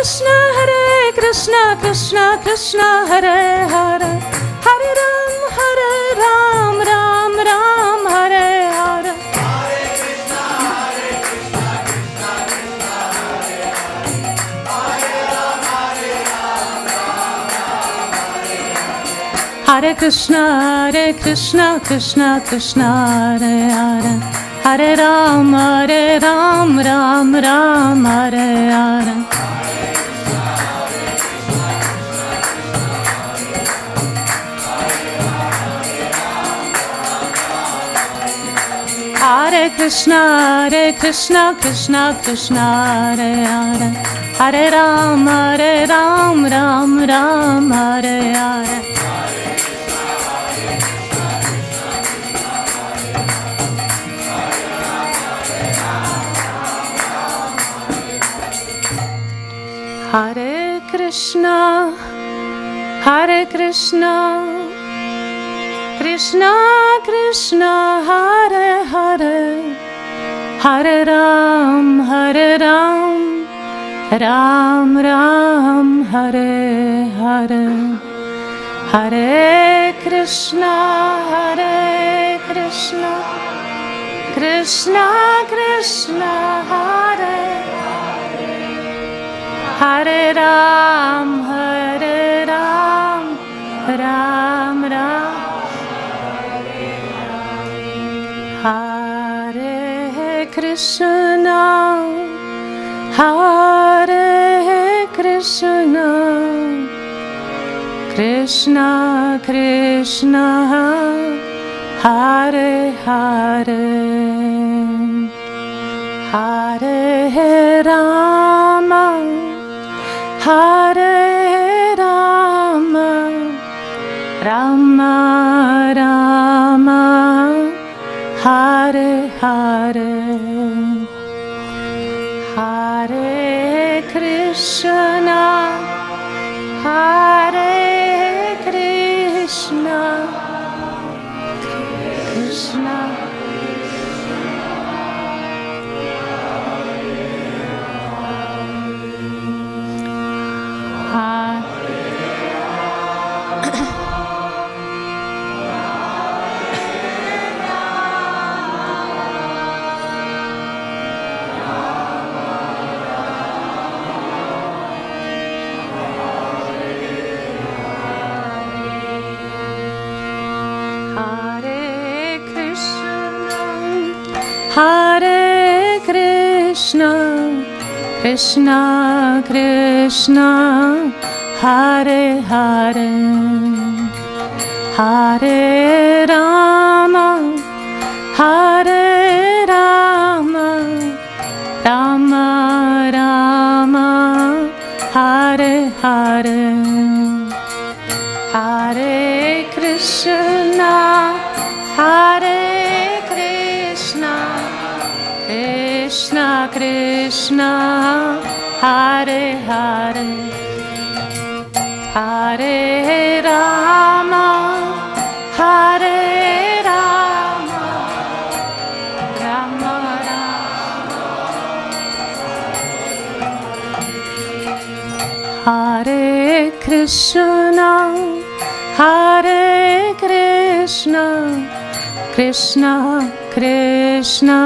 Krishna, Krishna Krishna, Hare Hare, Hare Ram, Ram Ram, Hare Hare. Hare Krishna, Krishna Krishna, Hare Hare, Hare Ram, Ram Ram, Hare Hare. Hare Krishna, Krishna Krishna, Hare Hare, Hare Ram, Ram Ram, Hare Hare. Hare Krishna, Krishna Krishna, Hare Hare, Hare Ram, Ram Ram, Hare Hare. Hare Krishna, Krishna Krishna, Hare Hare Ram, Ram Ram. Hare Krishna, Krishna Krishna, Hare Hare, Hare Rama, Rama Rama, Hare Hare. Hare Krishna, Krishna Krishna Krishna, Hare Hare, Hare Rama, Rama Rama, Hare Hare. Hare Krishna, Krishna Krishna, Hare Hare, Hare Rama, Rama Rama. Hare Krishna, Krishna Krishna,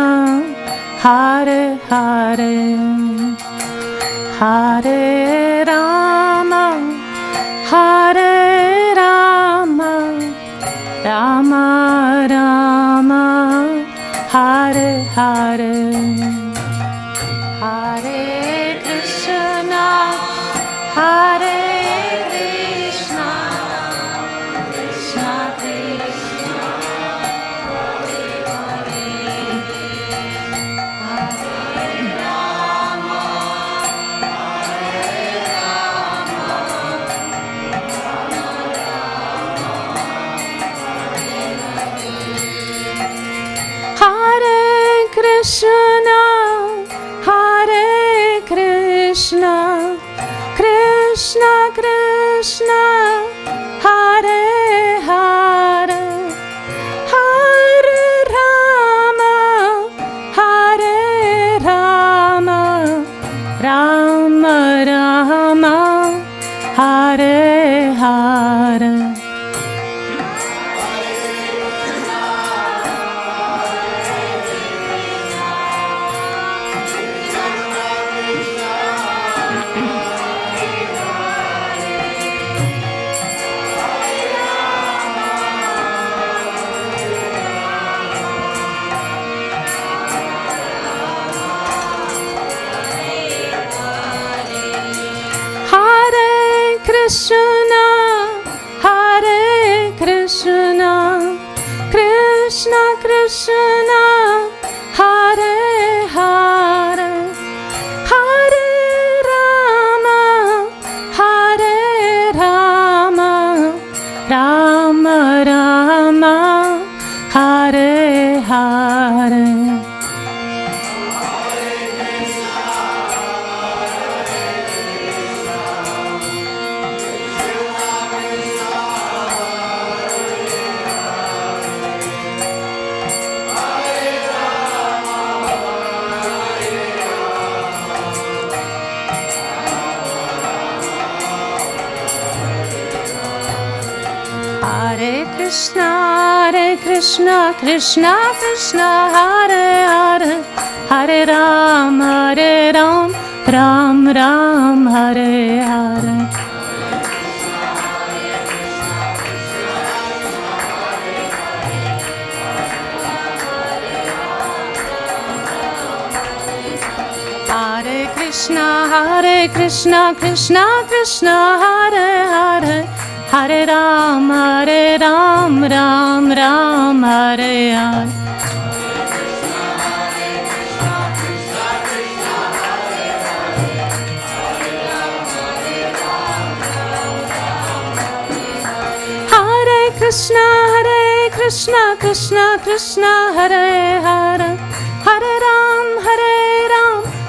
Hare Hare, Hare Rama, Rama Rama, Hare Hare. Hare Krishna, Krishna Krishna, Krishna, Krishna Krishna, Hare Hare, Hare Rama, Rama Rama, Krishna, Krishna Krishna, Hare Hare, Hare Ram, Ram Ram, Hare Hare. Hare Krishna, Krishna Krishna, Hare Hare, Hare Ram, Ram Ram, Hare Hare. Hare Krishna, Krishna Krishna, Hare Hare, Hare Ram,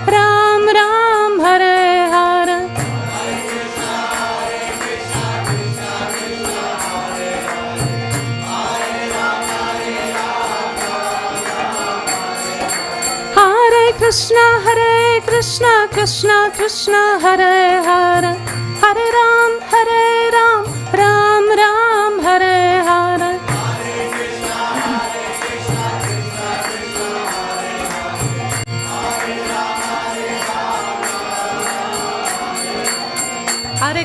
Ram Ram, Hare Hare. Hare Krishna, Krishna Krishna, Hare Hare, Hare Ram, Ram Ram, Hare Hare. Hare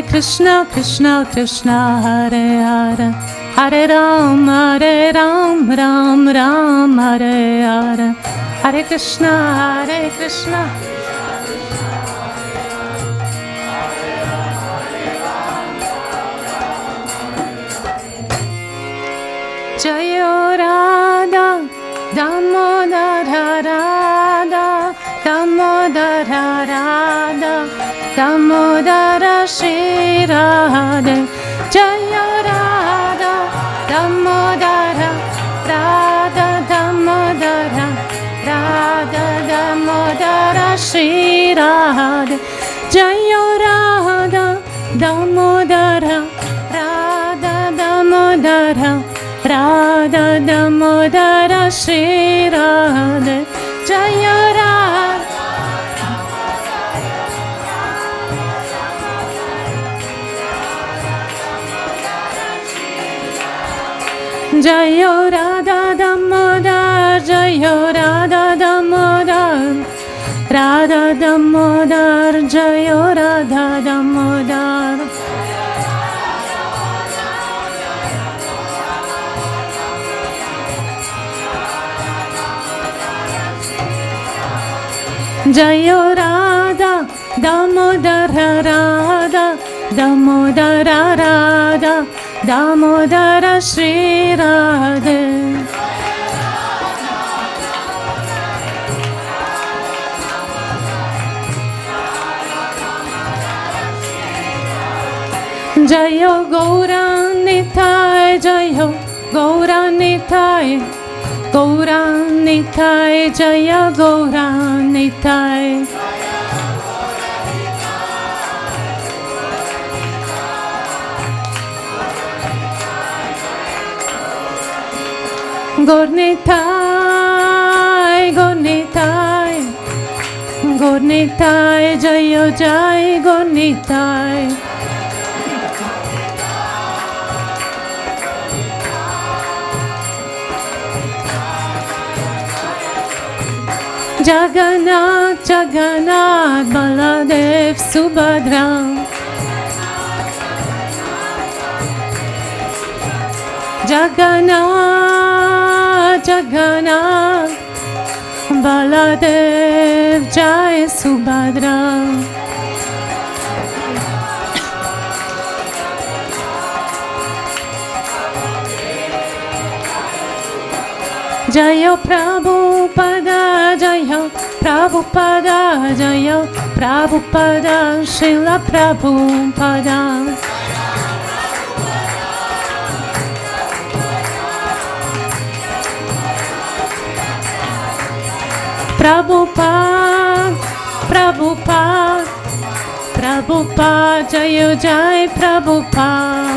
Krishna, Krishna Krishna, Hare Hare, Hare Ram, Ram Ram, Hare Hare. Hare Krishna, Krishna. Jayo Radha, Damodara Radha, Damodara Radha, Damodara Shri Radha. Jayo Radha, Damodara Radha, Damodara Radha, Damodara Shri Radha. Jayo Radha, Damodara Radha, Damodara Radha, Damodara Shri Radha. Jayo Radha. Jayo Radha Damodar, Jayo Radha Damodar, Radha Damodar, Jayo Radha Damodar. Jayo Radha Damodara Radha, Damodara Radha, Damodara Shri Radha. Jayo Gauranitai, Jayo Gauranitai, Gauranitai, Jaya Gauranitai. Gaurnitai, Gaurnitai, Gaurnitai, Jayo Jai Gaurnitai. Jagannath, Jagannath, Baladev, Subhadra. Jagannath, Jagannath, Baladev, Jai Subhadra. Jayo Prabhupada, Jayo Prabhupada, Jayo Prabhupada, Srila Prabhupada. Prabhupada, Prabhupada, Prabhupada, Jayo Jai Prabhupada.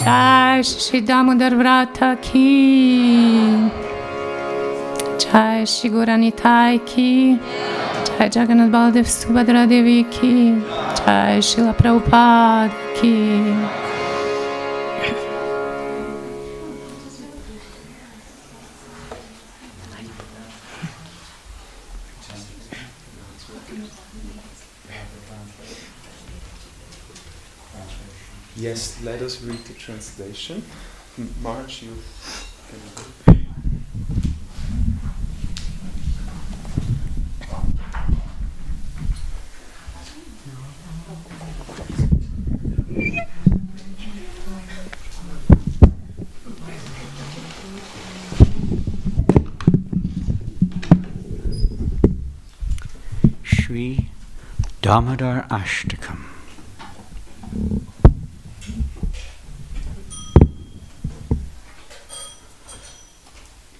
Jai Shri Damodar Vrata ki. Jai. Jai Shri Gaura Nitai ki, Jai Jagannath Baldev Subhadra Devi ki, Jai Srila Prabhupada ki. Yes, let us read the translation. Marge, you can. Shri Damodar Ashtakam.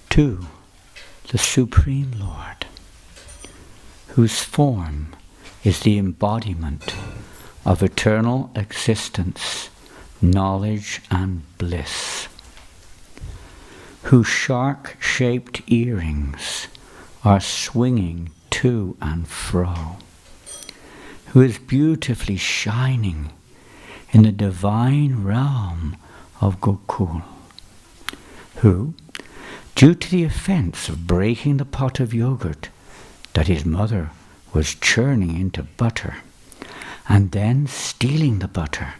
To the Supreme Lord, whose form is the embodiment of eternal existence, knowledge and bliss, whose shark-shaped earrings are swinging to and fro, who is beautifully shining in the divine realm of Gokul, who, due to the offense of breaking the pot of yogurt that his mother was churning into butter, and then stealing the butter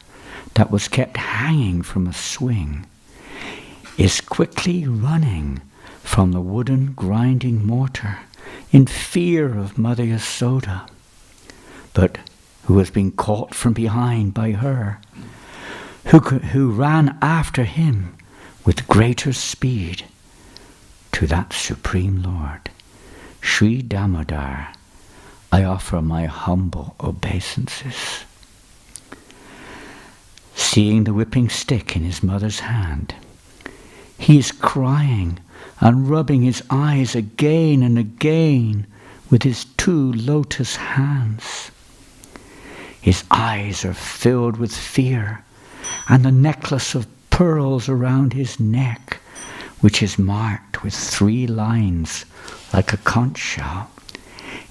that was kept hanging from a swing, is quickly running from the wooden grinding mortar in fear of Mother Yasoda, but who has been caught from behind by her, who ran after him with greater speed. To that Supreme Lord, Sri Damodar, I offer my humble obeisances. Seeing the whipping stick in his mother's hand, he is crying and rubbing his eyes again and again with his 2 lotus hands. His eyes are filled with fear, and the necklace of pearls around his neck, which is marked with 3 lines like a conch shell,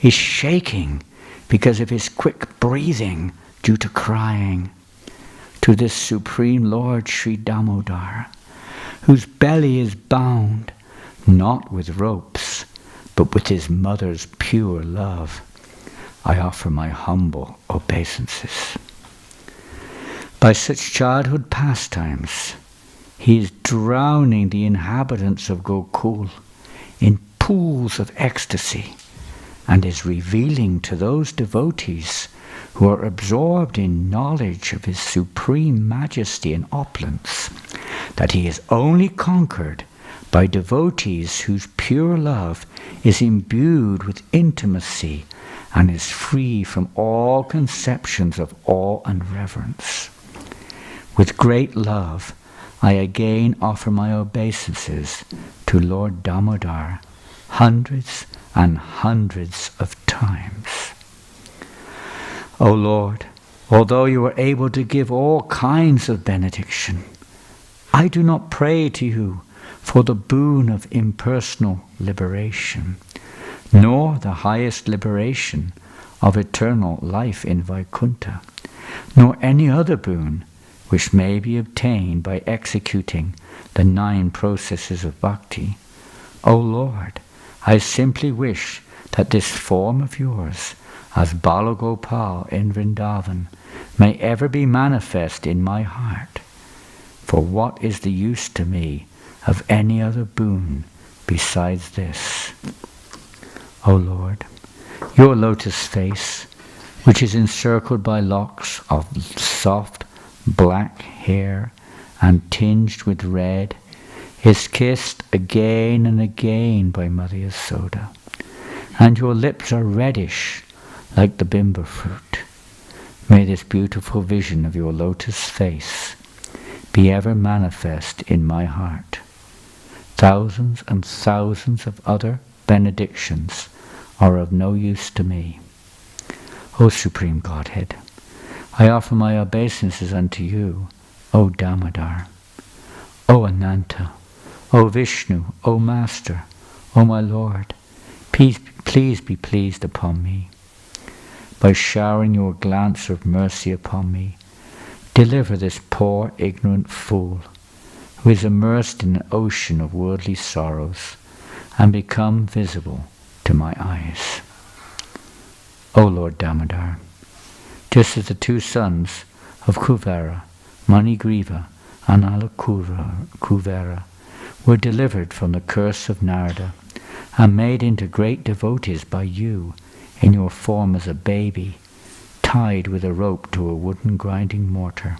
is shaking because of his quick breathing due to crying. To this Supreme Lord Sri Damodar, whose belly is bound not with ropes, but with his mother's pure love, I offer my humble obeisances. By such childhood pastimes, he is drowning the inhabitants of Gokul in pools of ecstasy, and is revealing to those devotees who are absorbed in knowledge of his supreme majesty and opulence that he is only conquered by devotees whose pure love is imbued with intimacy and is free from all conceptions of awe and reverence. With great love, I again offer my obeisances to Lord Damodar hundreds and hundreds of times. O Lord, although you are able to give all kinds of benediction, I do not pray to you for the boon of impersonal liberation, nor the highest liberation of eternal life in Vaikuntha, nor any other boon which may be obtained by executing the 9 processes of bhakti. O Lord, I simply wish that this form of yours, as Balagopal in Vrindavan, may ever be manifest in my heart. For what is the use to me of any other boon besides this? O Lord, your lotus face, which is encircled by locks of soft black hair and tinged with red, is kissed again and again by Mother Yasoda, and your lips are reddish like the bimba fruit. May this beautiful vision of your lotus face be ever manifest in my heart. Thousands and thousands of other benedictions are of no use to me. O Supreme Godhead, I offer my obeisances unto you, O Damodar, O Ananta, O Vishnu, O Master, O my Lord, please be pleased upon me. By showering your glance of mercy upon me, deliver this poor ignorant fool who is immersed in an ocean of worldly sorrows and become visible to my eyes. O Lord Damodar, just as the two sons of Kuvera, Manigriva and Alakuvera, were delivered from the curse of Narada and made into great devotees by you in your form as a baby, tied with a rope to a wooden grinding mortar.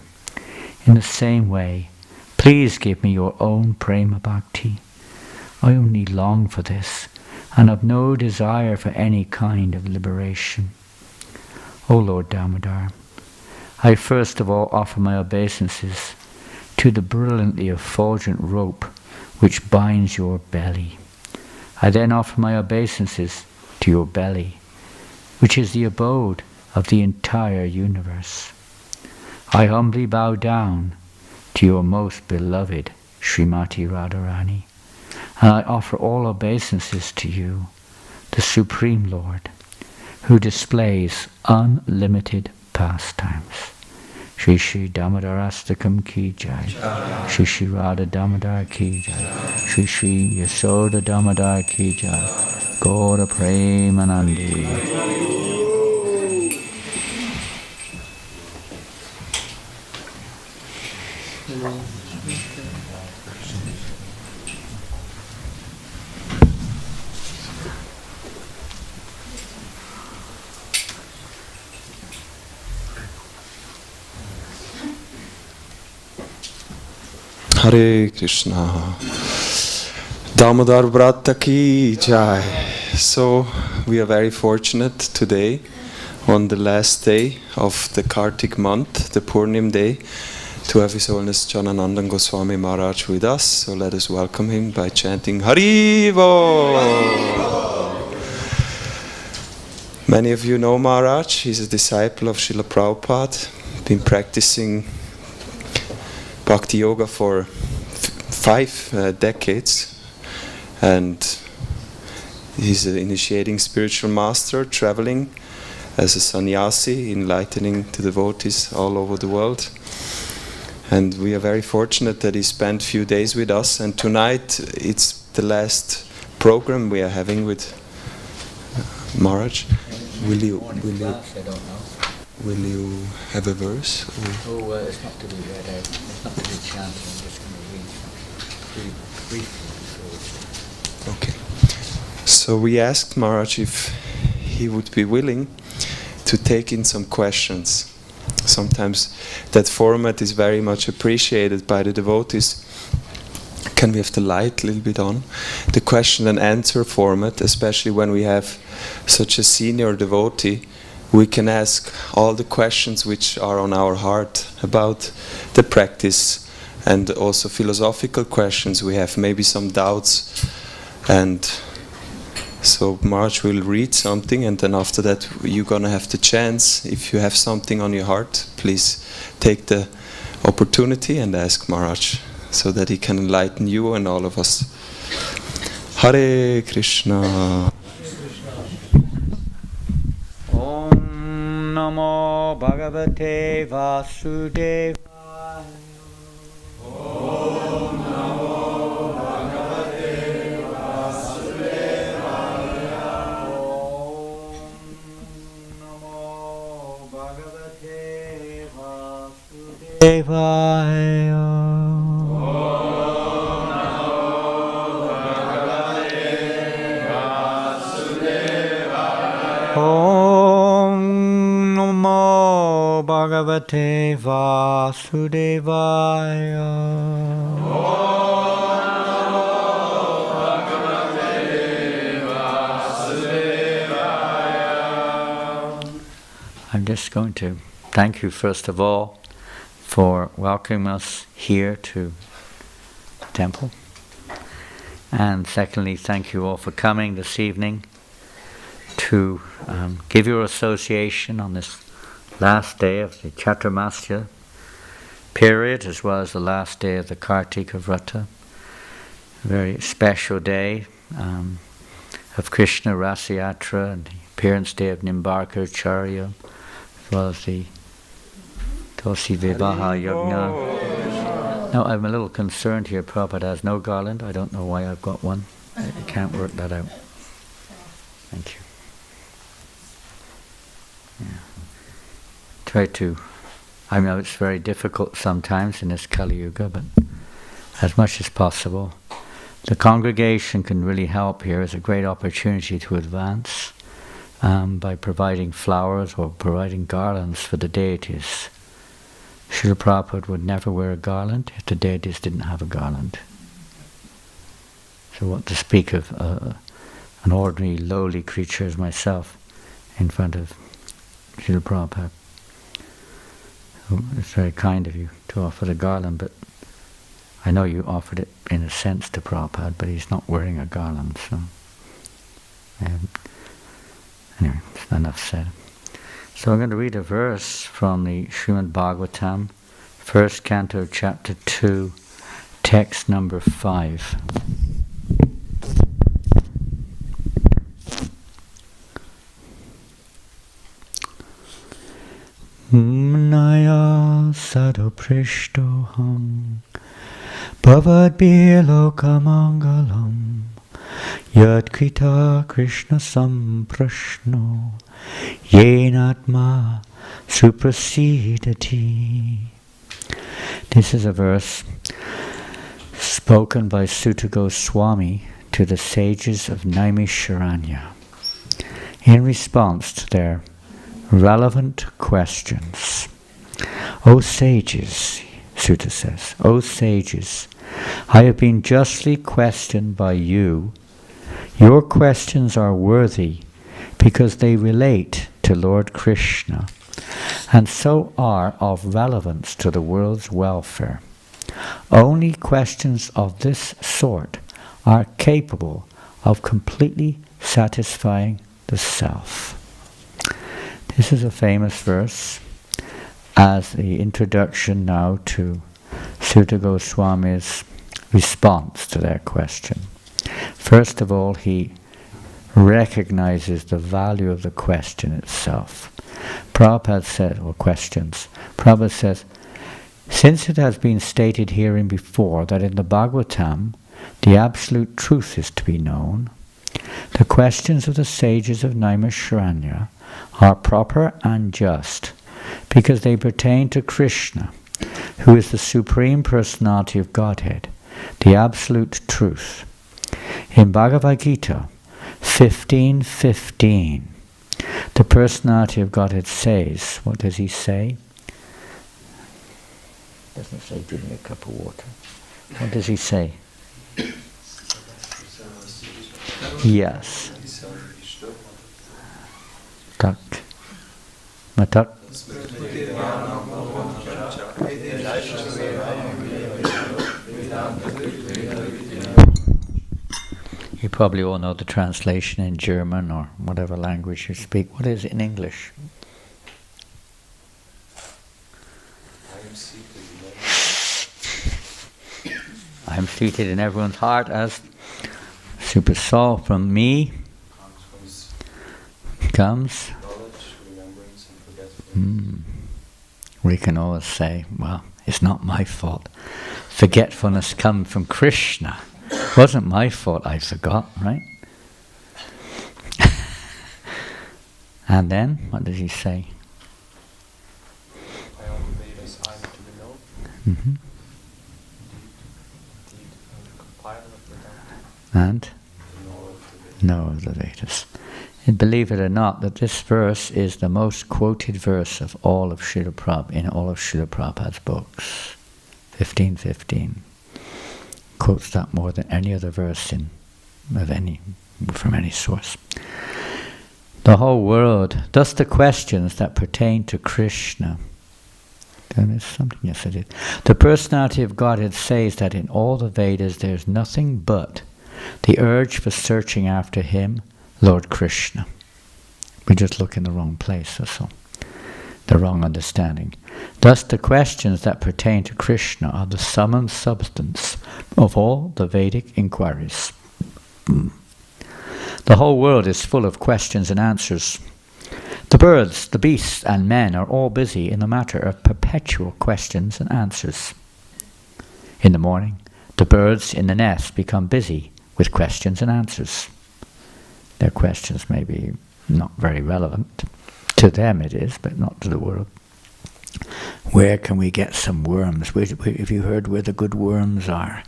In the same way, please give me your own prema bhakti. I only long for this, and have no desire for any kind of liberation. O Lord Damodar, I first of all offer my obeisances to the brilliantly effulgent rope which binds your belly. I then offer my obeisances to your belly, which is the abode of the entire universe. I humbly bow down to your most beloved Srimati Radharani, and I offer all obeisances to you, the Supreme Lord, who displays unlimited pastimes. Shri Shri Damodarastakam ki jai, Shri Shri Radha Damodar ki jai, Shri Shri Yasoda Damodar ki jai, Gaura Premanandi. Hare Krishna. Damodar Vrata ki jai. So we are very fortunate today, on the last day of the Kartik month, the Purnim day, to have His Holiness Jananandan Goswami Maharaj with us. So let us welcome him by chanting Haribo. Many of you know Maharaj. He's a disciple of Srila Prabhupada, been practicing Bhakti Yoga for 5 decades, and he's an initiating spiritual master, traveling as a sannyasi, enlightening the devotees all over the world. And we are very fortunate that he spent a few days with us, and tonight it's the last program we are having with Maharaj. Will you have a verse? Or? It's not to be read out. It's not to be chanted. I'm just going to read briefly. Okay. So we asked Maharaj if he would be willing to take in some questions. Sometimes that format is very much appreciated by the devotees. Can we have the light a little bit on? The question and answer format, especially when we have such a senior devotee, we can ask all the questions which are on our heart about the practice, and also philosophical questions. We have maybe some doubts, and so Maharaj will read something, and then after that you're gonna have the chance. If you have something on your heart, please take the opportunity and ask Maharaj, so that he can enlighten you and all of us. Hare Krishna. Namo Bhagavate Vasudevaya. Om Namo Bhagavate Vasudevaya. Om Namo Bhagavate Vasudevaya. Bhagavate Vasudevaya. I'm just going to thank you first of all for welcoming us here to Temple. And secondly, thank you all for coming this evening to give your association on this last day of the Chaturmasya period, as well as the last day of the Kartika Vrata. A very special day, of Krishna Rasayatra and the appearance day of Nimbarkar Charya, as well as the Tulsi Vivaha Yajna. Now I'm a little concerned here, Prabhupada has no garland. I don't know why I've got one. I can't work that out. Thank you. Yeah. Try to, I know it's very difficult sometimes in this Kali Yuga, but as much as possible. The congregation can really help here. It's a great opportunity to advance by providing flowers or providing garlands for the deities. Srila Prabhupada would never wear a garland if the deities didn't have a garland. So what to speak of an ordinary lowly creature as myself in front of Srila Prabhupada. So it's very kind of you to offer the garland, but I know you offered it in a sense to Prabhupada, but he's not wearing a garland, so anyway, enough said. So I'm going to read a verse from the Srimad Bhagavatam, 1st Canto, Chapter 2, text number 5. Naya sadoprishtoham bhavadbilokamangalam yadkrita Krishna samprashno yenatma suprasidati. This is a verse spoken by Sutta Goswami to the sages of Naimisharanya in response to their relevant questions. O sages, Sutta says, O sages, I have been justly questioned by you. Your questions are worthy because they relate to Lord Krishna and so are of relevance to the world's welfare. Only questions of this sort are capable of completely satisfying the self. This is a famous verse as the introduction now to Sutta Goswami's response to their question. First of all, he recognizes the value of the question itself. Prabhupada said, or questions, Prabhupada says, since it has been stated herein before that in the Bhagavatam the absolute truth is to be known, the questions of the sages of Naimisharanya are proper and just because they pertain to Krishna, who is the Supreme Personality of Godhead, the absolute truth. In Bhagavad Gita 15:15, the Personality of Godhead says, what does he say? Doesn't say give me a cup of water. What does he say? Yes. Tak. Matak. You probably all know the translation in German or whatever language you speak. What is it in English? I am seated in everyone's heart as Super Soul from me comes. We can always say, well, it's not my fault. Forgetfulness comes from Krishna. It wasn't my fault I forgot, right? And then, what does he say? Mm-hmm. And know of the Vedas. And believe it or not, that this verse is the most quoted verse of all of Srila Prabhupada, in all of Srila Prabhupada's books. 15:15. Quotes that more than any other verse from any source. The whole world, thus the questions that pertain to Krishna. There's something, yes I did. The Personality of Godhead says that in all the Vedas there is nothing but the urge for searching after him, Lord Krishna. We just look in the wrong place, that's all. The wrong understanding. Thus the questions that pertain to Krishna are the sum and substance of all the Vedic inquiries. The whole world is full of questions and answers. The birds, the beasts, and men are all busy in the matter of perpetual questions and answers. In the morning, the birds in the nest become busy with questions and answers. Their questions may be not very relevant. To them it is, but not to the world. Where can we get some worms? Have you heard where the good worms are?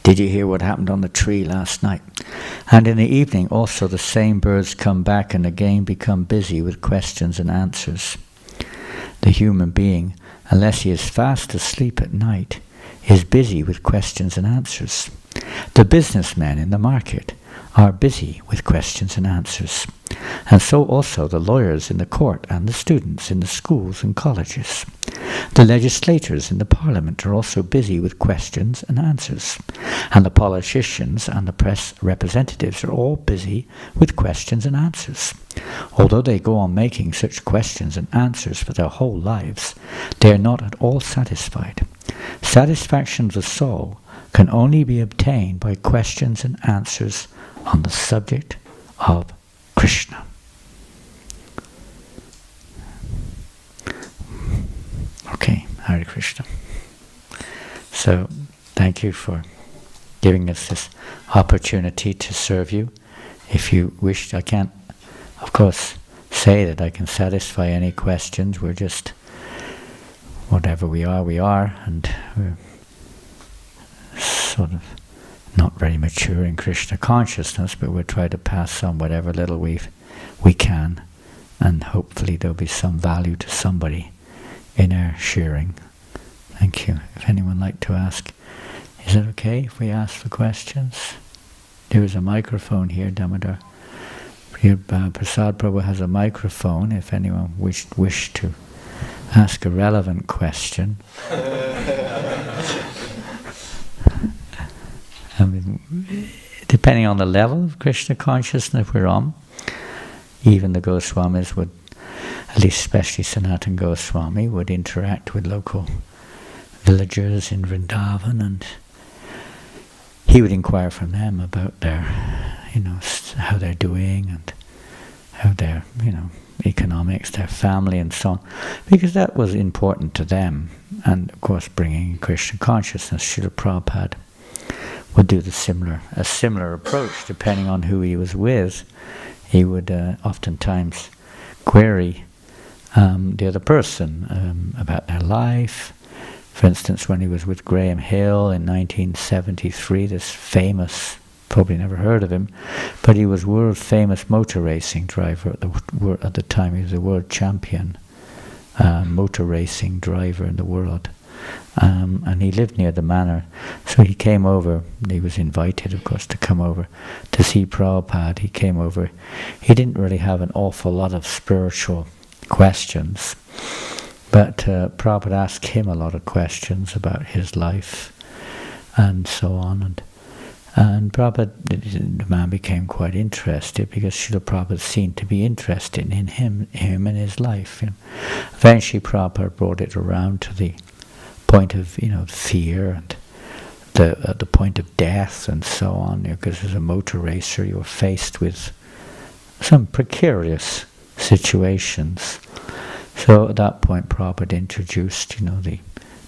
Did you hear what happened on the tree last night? And in the evening also the same birds come back and again become busy with questions and answers. The human being, unless he is fast asleep at night, is busy with questions and answers. The businessmen in the market are busy with questions and answers. And so also the lawyers in the court and the students in the schools and colleges. The legislators in the parliament are also busy with questions and answers. And the politicians and the press representatives are all busy with questions and answers. Although they go on making such questions and answers for their whole lives, they are not at all satisfied. Satisfaction of the soul can only be obtained by questions and answers on the subject of Krishna. Okay, Hare Krishna. So, thank you for giving us this opportunity to serve you. If you wish, I can't, of course, say that I can satisfy any questions. We're just, whatever we are, and we're sort of not very mature in Krishna consciousness, but we'll try to pass on whatever little we can, and hopefully there'll be some value to somebody in our sharing. Thank you. If anyone would like to ask, is it okay if we ask for questions? There is a microphone here, Damodar. Here, Prasad Prabhu has a microphone if anyone wish to ask a relevant question. I mean, depending on the level of Krishna consciousness we're on, even the Goswamis would, at least especially Sanatana Goswami, would interact with local villagers in Vrindavan, and he would inquire from them about their, how they're doing and how their, economics, their family and so on, because that was important to them. And of course, bringing Krishna consciousness, Srila Prabhupada would do a similar approach depending on who he was with. He would oftentimes query the other person about their life. For instance, when he was with Graham Hill in 1973, this famous, probably never heard of him, but he was world famous motor racing driver at the time. He was a world champion motor racing driver in the world. And he lived near the manor, so he came over. He was invited, of course, to come over to see Prabhupada. He came over. He didn't really have an awful lot of spiritual questions, but Prabhupada asked him a lot of questions about his life and so on. And Prabhupada, the man became quite interested because Srila Prabhupada seemed to be interested in him and his life. Eventually, Prabhupada brought it around to the point of fear and the point of death and so on, because as a motor racer you're faced with some precarious situations. So at that point Prabhupada introduced the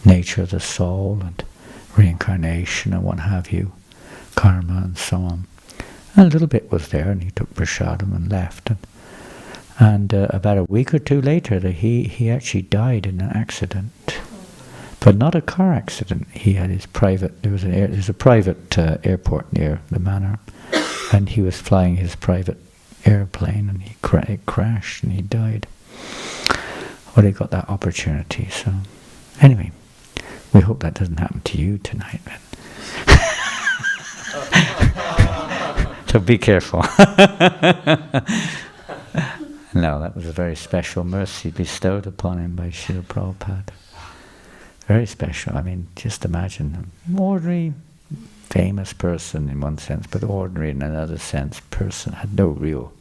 nature of the soul and reincarnation and what have you, karma and so on. And a little bit was there, and he took prasadam and left. And about a week or two later he actually died in an accident. But not a car accident. He had his private. There's a private airport near the manor, and he was flying his private airplane, and it crashed, and he died. Well, he got that opportunity. So, anyway, we hope that doesn't happen to you tonight, man. So be careful. No, that was a very special mercy bestowed upon him by Srila Prabhupada. Very special. I mean, just imagine an ordinary, famous person in one sense, but ordinary in another sense. Person had no real,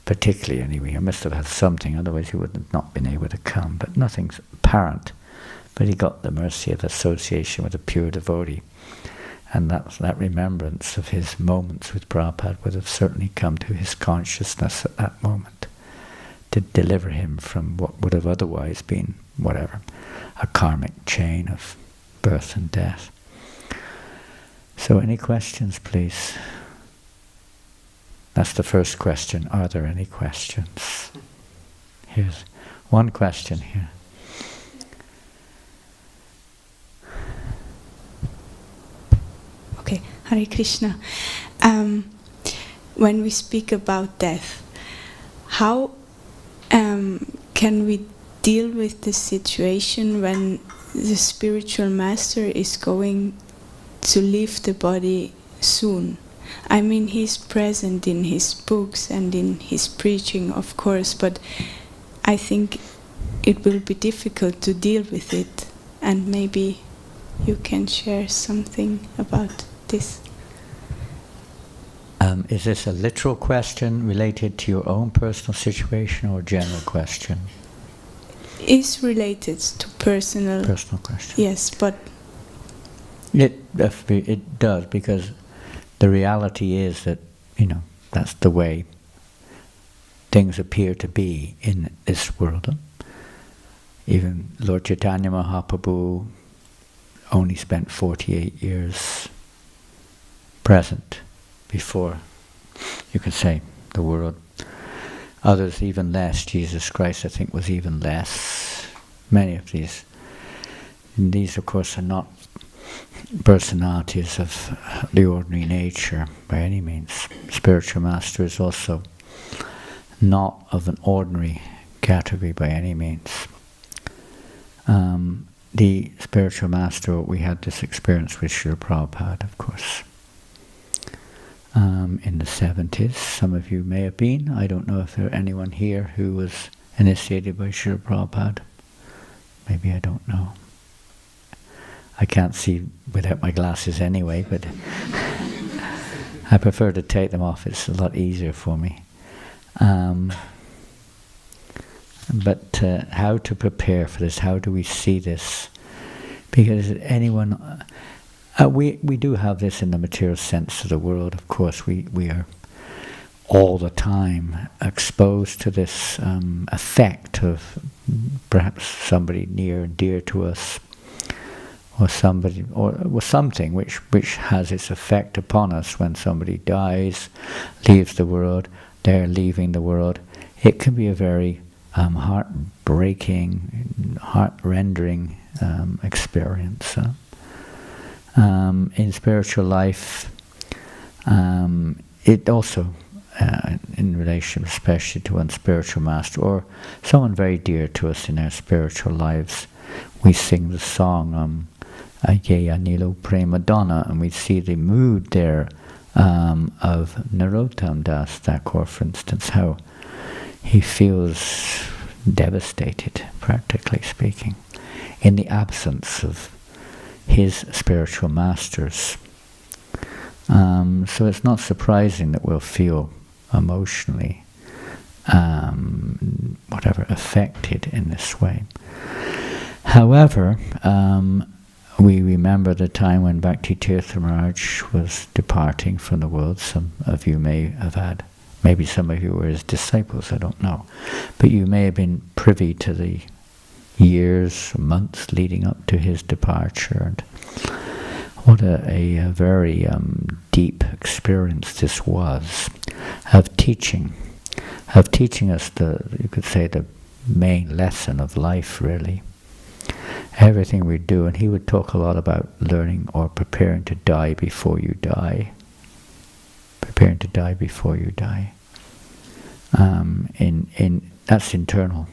particularly anyway. He must have had something, otherwise he would have not been able to come. But nothing's apparent. But he got the mercy of association with a pure devotee. And that remembrance of his moments with Prabhupada would have certainly come to his consciousness at that moment to deliver him from what would have otherwise been, whatever, a karmic chain of birth and death. So any questions, please? That's the first question. Are there any questions? Here's one question here. Okay, Hare Krishna. When we speak about death, how can we deal with the situation when the spiritual master is going to leave the body soon? I mean, he's present in his books and in his preaching, of course, but I think it will be difficult to deal with it, and maybe you can share something about this. Is this a literal question related to your own personal situation or a general question? Is related to personal question. Yes, but it does, because the reality is that, that's the way things appear to be in this world. Even Lord Chaitanya Mahaprabhu only spent 48 years present before, you could say, the world. Others even less. Jesus Christ, I think, was even less. Many of these. And these, of course, are not personalities of the ordinary nature by any means. Spiritual master is also not of an ordinary category by any means. The spiritual master, we had this experience with Srila Prabhupada, of course, in the 70s. Some of you may have been. I don't know if there anyone here who was initiated by Srila Prabhupada. Maybe, I don't know. I can't see without my glasses anyway, but I prefer to take them off. It's a lot easier for me. But how to prepare for this? How do we see this? Because anyone, we do have this in the material sense of the world. Of course, we are all the time exposed to this effect of perhaps somebody near and dear to us, or somebody, or something which has its effect upon us when somebody dies, leaves the world, they're leaving the world. It can be a very heart-breaking, heart-rendering experience. In spiritual life, it also, in relation especially to one spiritual master, or someone very dear to us in our spiritual lives, we sing the song, Ayeya Nilo Prema Donna, and we see the mood there of Narottam Das Thakur, for instance, how he feels devastated, practically speaking, in the absence of his spiritual masters. So it's not surprising that we'll feel emotionally affected in this way. However, we remember the time when Bhakti Tirtha Maharaj was departing from the world. Some of you may have had, maybe some of you were his disciples, I don't know. But you may have been privy to the years, months leading up to his departure. And what a very deep experience this was of teaching us you could say, the main lesson of life, really. Everything we do, and he would talk a lot about learning or preparing to die before you die. Preparing to die before you die. That's internal.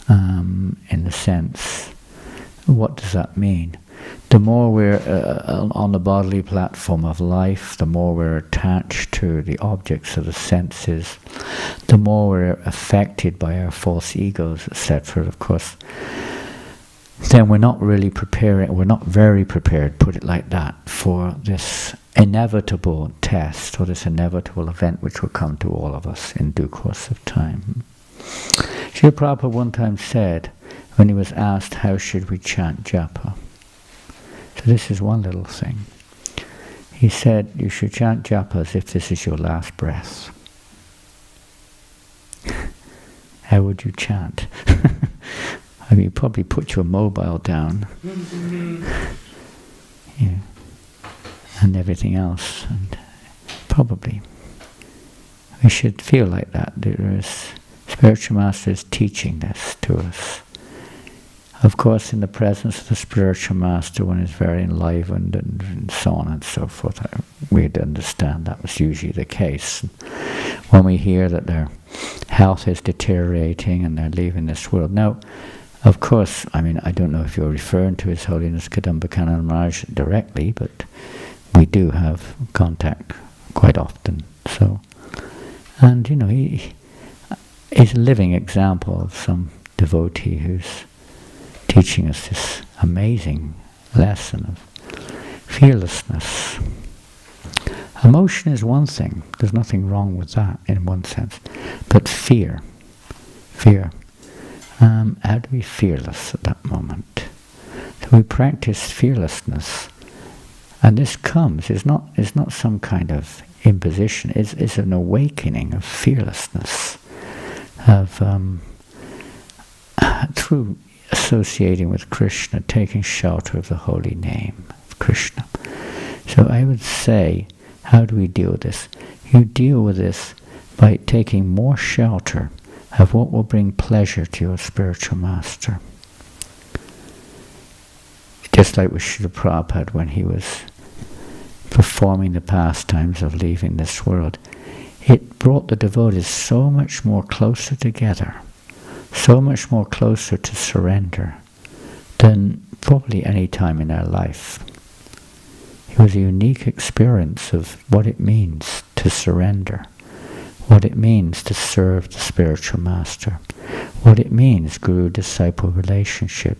In the sense, what does that mean? The more we're on the bodily platform of life, the more we're attached to the objects of the senses, the more we're affected by our false egos, etc. Of course, then we're not really preparing, we're not very prepared, put it like that, for this inevitable test or this inevitable event which will come to all of us in due course of time. Srila Prabhupada one time said, when he was asked how should we chant japa, so this is one little thing. he said you should chant japa as if this is your last breath. How would you chant? I mean, you probably put your mobile down. Yeah. And everything else. And probably we should feel like that. There is spiritual master is teaching this to us. Of course, in the presence of the spiritual master, one is very enlivened and so on and so forth. We'd understand that was usually the case. When we hear that their health is deteriorating and they're leaving this world. Now, of course, I mean, I don't know if you're referring to His Holiness Kadamba Maharaj directly, but we do have contact quite often. So, and you know, he is a living example of some devotee who's teaching us this amazing lesson of fearlessness. Emotion is one thing. There's nothing wrong with that in one sense. But fear. How do we fearless at that moment? So we practice fearlessness. And this comes, it's not some kind of imposition, it's an awakening of fearlessness, of through associating with Krishna, taking shelter of the holy name of Krishna. So I would say, how do we deal with this? You deal with this by taking more shelter of what will bring pleasure to your spiritual master. Just like with Srila Prabhupada when he was performing the pastimes of leaving this world, it brought the devotees so much more closer together, so much more closer to surrender than probably any time in their life. It was a unique experience of what it means to surrender, what it means to serve the spiritual master, what it means guru-disciple relationship.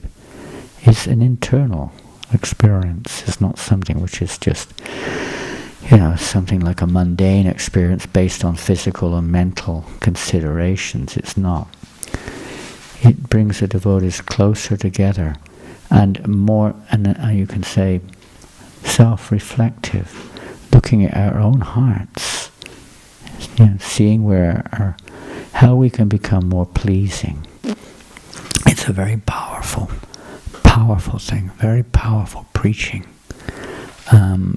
Is an internal experience. It's not something which is just, something like a mundane experience based on physical and mental considerations. It's not. It brings the devotees closer together and more, and you can say, self-reflective, looking at our own hearts, seeing how we can become more pleasing. It's a very powerful thing, very powerful preaching,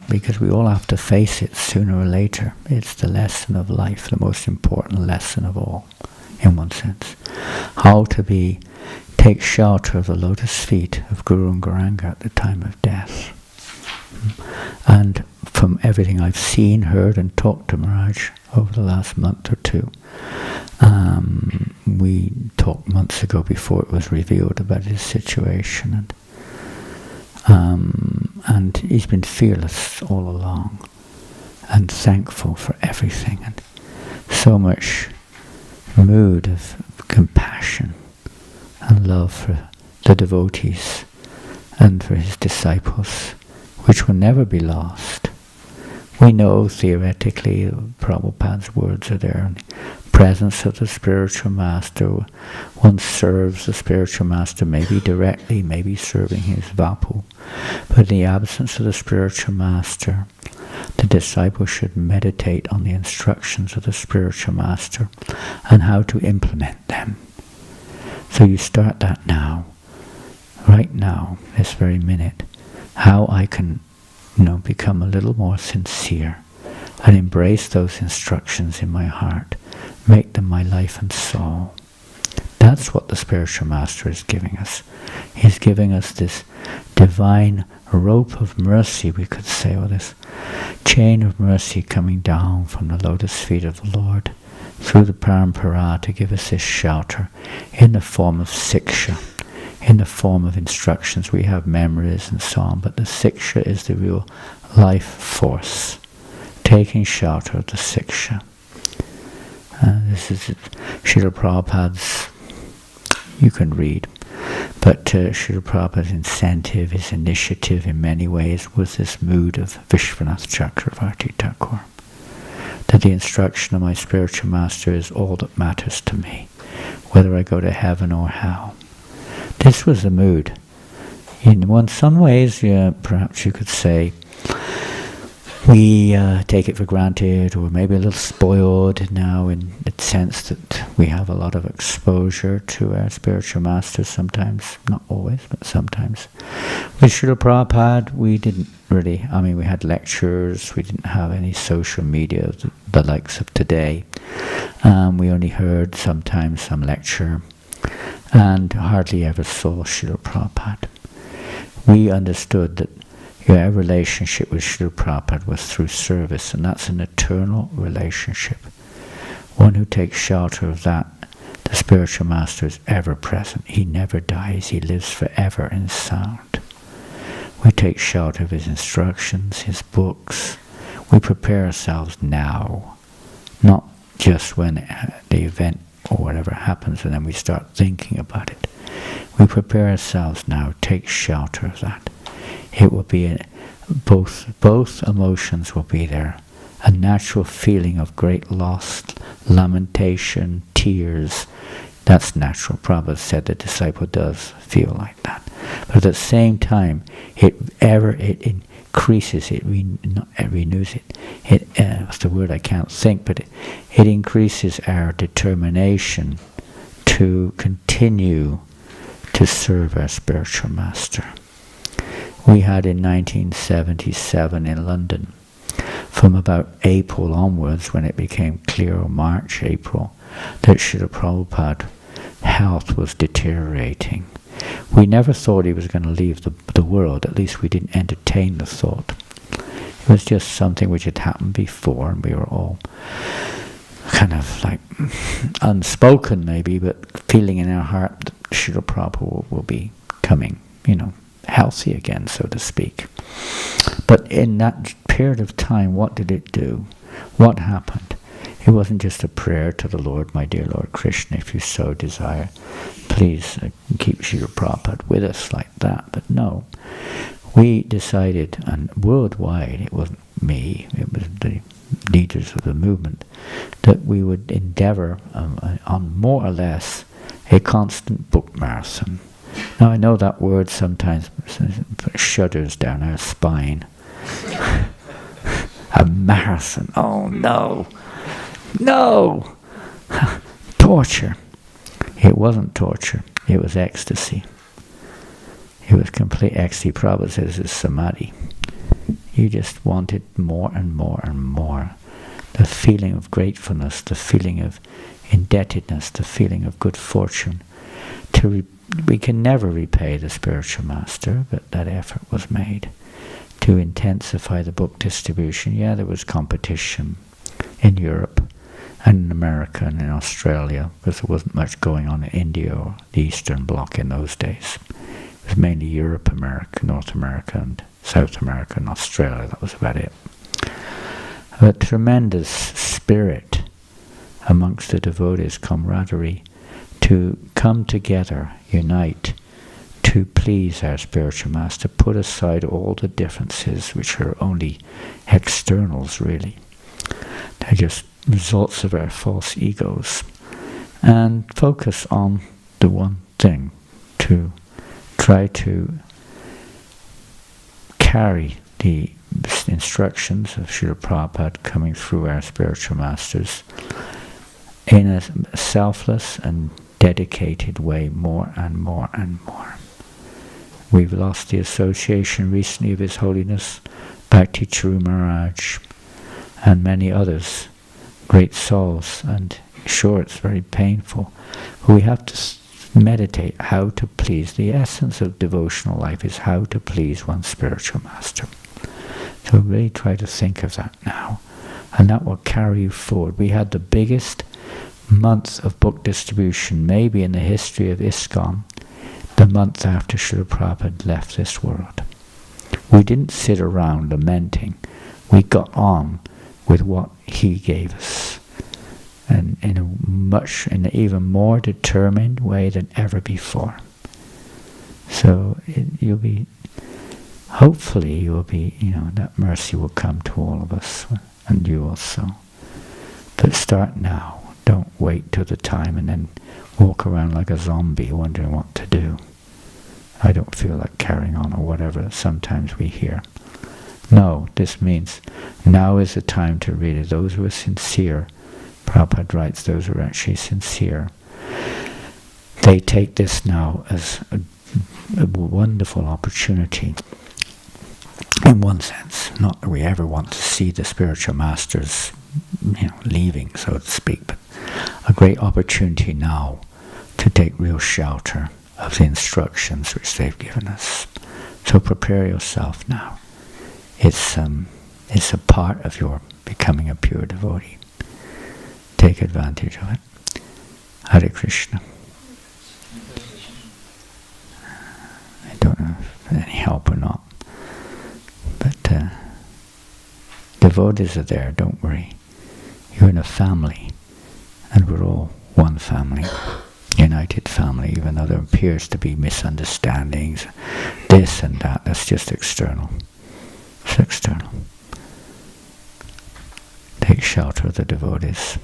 because we all have to face it sooner or later. It's the lesson of life, the most important lesson of all, in one sense. How to take shelter of the lotus feet of Guru and Gauranga at the time of death. And from everything I've seen, heard and talked to Maharaj over the last month or two, we talked months ago before it was revealed about his situation, and he's been fearless all along and thankful for everything, and so much mood of compassion and love for the devotees and for his disciples, which will never be lost. We know theoretically Prabhupada's words are there. In the presence of the spiritual master, one serves the spiritual master, maybe directly, maybe serving his vapu. But in the absence of the spiritual master, the disciple should meditate on the instructions of the spiritual master and how to implement them. So you start that now, right now, this very minute, how I can become a little more sincere and embrace those instructions in my heart, make them my life and soul. That's what the spiritual master is giving us. He's giving us this divine rope of mercy, we could say, or this chain of mercy coming down from the lotus feet of the Lord through the parampara to give us this shelter in the form of siksha, in the form of instructions. We have memories and so on, but the siksha is the real life force, taking shelter of the siksha. This is Srila Prabhupada's, you can read, but Srila Prabhupada's incentive, his initiative in many ways was this mood of Vishwanath Chakravarti Thakur, that the instruction of my spiritual master is all that matters to me, whether I go to heaven or hell. This was the mood. In some ways, perhaps you could say, we take it for granted, or maybe a little spoiled now in the sense that we have a lot of exposure to our spiritual masters sometimes, not always, but sometimes. With Srila Prabhupada, we didn't really, we had lectures, we didn't have any social media, the likes of today. We only heard sometimes some lecture, and hardly ever saw Srila Prabhupada. We understood that our relationship with Srila Prabhupada was through service, and that's an eternal relationship. One who takes shelter of that, the spiritual master is ever present. He never dies. He lives forever in sound. We take shelter of his instructions, his books. We prepare ourselves now, not just when the event or whatever happens and then we start thinking about it. We prepare ourselves now, take shelter of that. It will be both emotions will be there. A natural feeling of great loss, lamentation, tears. That's natural. Prabhupada said the disciple does feel like that. But at the same time, it increases, it renews it. What's the word I can't think, but it increases our determination to continue to serve our spiritual master. We had in 1977 in London, from about April onwards, when it became clear, or March, April, that Srila Prabhupada's health was deteriorating. We never thought he was going to leave the world, at least we didn't entertain the thought. It was just something which had happened before, and we were all kind of like unspoken maybe, but feeling in our heart that Srila Prabhupada will be coming, healthy again, so to speak. But in that period of time, what did it do? What happened? It wasn't just a prayer to the Lord, my dear Lord Krishna, if you so desire, please keep Srila Prabhupada with us like that. But no, we decided, and worldwide, it wasn't me, it was the leaders of the movement, that we would endeavor on more or less a constant book marathon. Now I know that word sometimes shudders down our spine. A marathon, oh no! No! Torture. It wasn't torture, it was ecstasy. It was complete ecstasy. Prabhupada says it's samadhi. You just wanted more and more and more. The feeling of gratefulness, the feeling of indebtedness, the feeling of good fortune. We can never repay the spiritual master, but that effort was made to intensify the book distribution. Yeah, there was competition in Europe and in America and in Australia, because there wasn't much going on in India or the Eastern Bloc in those days. It was mainly Europe, America, North America and South America and Australia. That was about it. A tremendous spirit amongst the devotees, camaraderie, to come together, unite, to please our spiritual master, put aside all the differences which are only externals really. They're just results of our false egos, and focus on the one thing, to try to carry the instructions of Srila Prabhupada coming through our spiritual masters in a selfless and dedicated way, more and more and more. We've lost the association recently of His Holiness Bhakti Charu Maharaj and many others, great souls, and sure it's very painful, but we have to meditate how to please. The essence of devotional life is how to please one's spiritual master. So really try to think of that now, and that will carry you forward. We had the biggest month of book distribution maybe in the history of ISKCON, the month after Srila Prabhupada left this world. We didn't sit around lamenting. We got on with what he gave us, and in an even more determined way than ever before. So hopefully you'll be, that mercy will come to all of us, and you also. But start now. Don't wait till the time and then walk around like a zombie wondering what to do. I don't feel like carrying on, or whatever sometimes we hear. No, this means now is the time to really, those who are sincere, Prabhupada writes, those who are actually sincere, they take this now as a wonderful opportunity. In one sense, not that we ever want to see the spiritual masters, leaving, so to speak, but a great opportunity now to take real shelter of the instructions which they've given us. So prepare yourself now. It's a part of your becoming a pure devotee. Take advantage of it. Hare Krishna. I don't know if any help or not, but devotees are there, don't worry. You're in a family, and we're all one family, united family, even though there appears to be misunderstandings, this and that, that's just external. It's external. Take shelter of the devotees.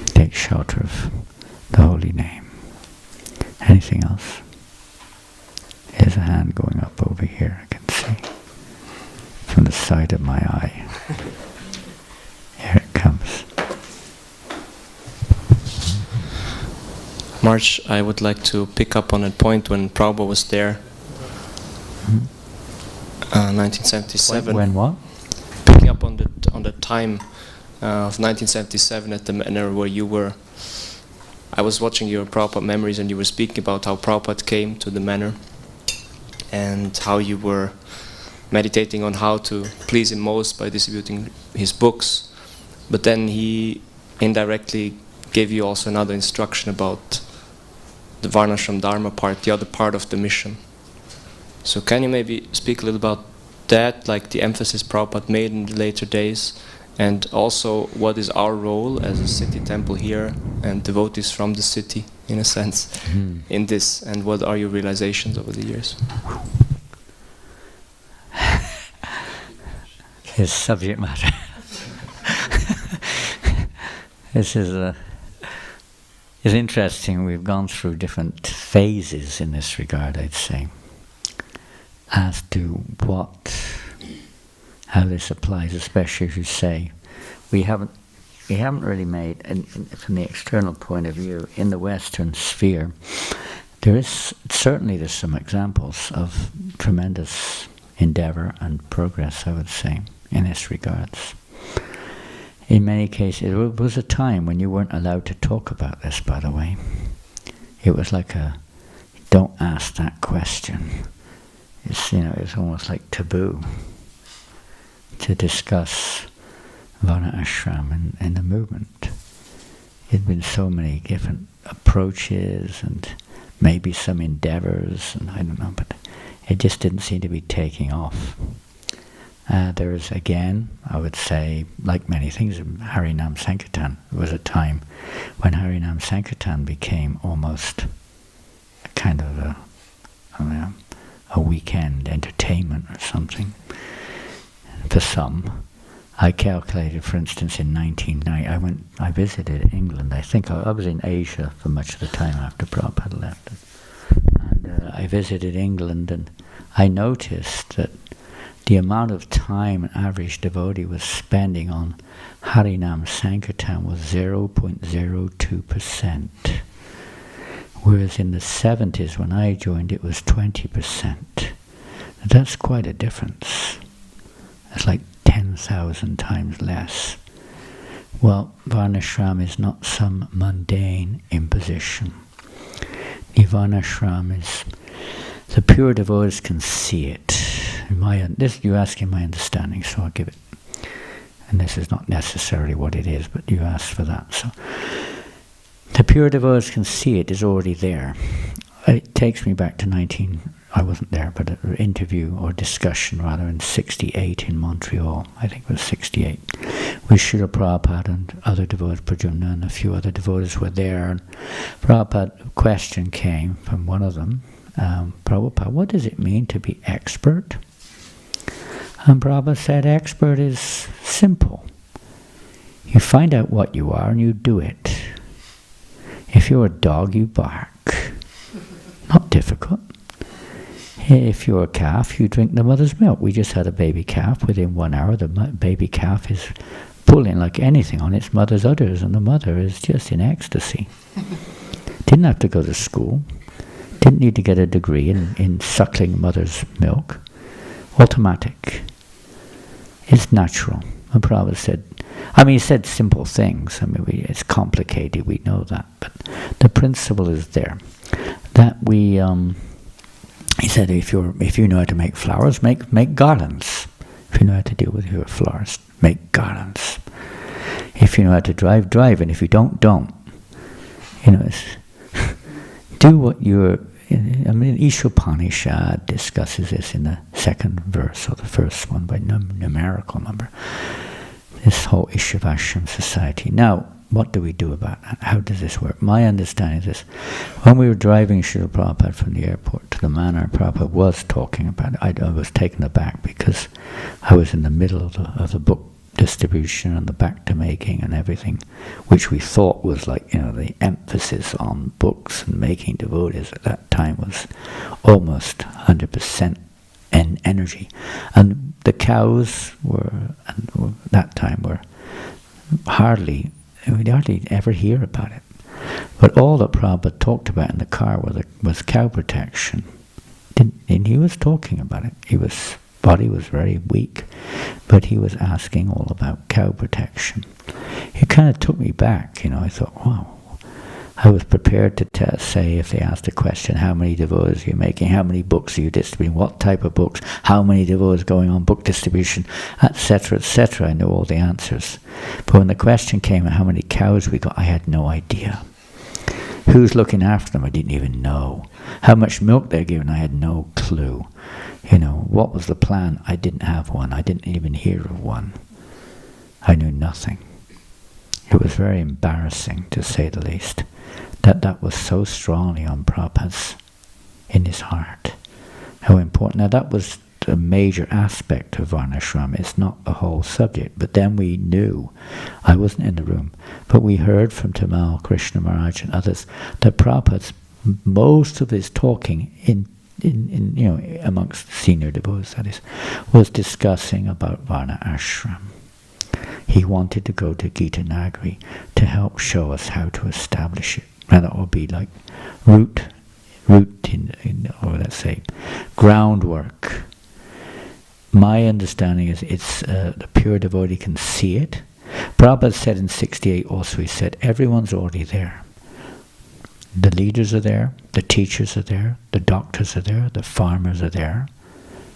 Take shelter of the holy name. Anything else? There's a hand going up over here, I can see. From the side of my eye. Here it comes. March, I would like to pick up on a point when Prabhupada was there. 1977. When what? Picking up on the time of 1977 at the manor where you were. I was watching your Prabhupada memories, and you were speaking about how Prabhupada came to the manor and how you were meditating on how to please him most by distributing his books. But then he indirectly gave you also another instruction about the Varnashram Dharma part, the other part of the mission. So can you maybe speak a little about that, like the emphasis Prabhupada made in the later days, and also what is our role as a city temple here and devotees from the city, in a sense, in this, and what are your realizations over the years? His subject matter. This is interesting. We've gone through different phases in this regard, I'd say, as to how this applies, especially if you say we haven't really made, and from the external point of view, in the Western sphere, there's some examples of tremendous endeavor and progress, I would say, in this regards. In many cases, it was a time when you weren't allowed to talk about this, by the way. It was like don't ask that question. It's almost like taboo to discuss Varna Ashram in the movement. There'd been so many different approaches and maybe some endeavors, and I don't know, but it just didn't seem to be taking off. There is, again, I would say, like many things, Harinam Sankirtan. There was a time when Harinam Sankirtan became almost a kind of a weekend entertainment or something. For some, I calculated, for instance, in 1990, I visited England. I think I was in Asia for much of the time after Prabhupada left. And I visited England, and I noticed that the amount of time an average devotee was spending on Harinam Sankirtan was 0.02%. Whereas in the 70s, when I joined, it was 20%. That's quite a difference. That's like 10,000 times less. Well, Varnashram is not some mundane imposition. The Varnashram is, the pure devotees can see it. You're asking my understanding, so I'll give it. And this is not necessarily what it is, but you asked for that. So the pure devotees can see it is already there. It takes me back to I wasn't there, but an interview or discussion rather in 68 in Montreal, I think it was 68, with Srila Prabhupada and other devotees, Pradyumna and a few other devotees were there. And Prabhupada, a question came from one of them, Prabhupada, what does it mean to be expert? And Prabhupada said, expert is simple. You find out what you are and you do it. If you're a dog, you bark. Not difficult. If you're a calf, you drink the mother's milk. We just had a baby calf. Within 1 hour, the baby calf is pulling like anything on its mother's udders, and the mother is just in ecstasy. Didn't have to go to school. Didn't need to get a degree in suckling mother's milk. Automatic. It's natural. And Prabhupada said, he said simple things. It's complicated, we know that. But the principle is there. That we, he said, if you know how to make flowers, make garlands. If you know how to deal with your flowers, make garlands. If you know how to drive, and if you don't. Do what you're... Ishopanishad discusses this in the second verse, or the first one by numerical number. This whole Ishavashram society. Now, what do we do about that? How does this work? My understanding is this. When we were driving Srila Prabhupada from the airport to the manor, Prabhupada was talking about it. I was taken aback because I was in the middle of the book distribution and the bhakti making and everything, which we thought was like, the emphasis on books and making devotees at that time was almost 100% energy. And the cows that time were we'd hardly ever hear about it. But all that Prabhupada talked about in the car was cow protection. And he was talking about it. His body was very weak, but he was asking all about cow protection. It kind of took me back, I thought, wow. I was prepared to say, if they asked a question, how many devotees are you making, how many books are you distributing, what type of books, how many devotees going on book distribution, etc., etc. I knew all the answers. But when the question came, how many cows we got, I had no idea. Who's looking after them? I didn't even know. How much milk they're giving? I had no clue. What was the plan? I didn't have one. I didn't even hear of one. I knew nothing. It was very embarrassing, to say the least, that was so strongly on Prabhupada's, in his heart. How important. Now that was a major aspect of Varnashram. It's not the whole subject. But then we knew, I wasn't in the room, but we heard from Tempel, Krishna Maharaj and others, that Prabhupada's, most of his talking in amongst senior devotees, that is, was discussing about Varna Ashram. He wanted to go to Gita Nagari to help show us how to establish it. And that would be like root or let's say groundwork. My understanding is it's the pure devotee can see it. Prabhupada said in 68 also, he said, everyone's already there. The leaders are there, the teachers are there, the doctors are there, the farmers are there,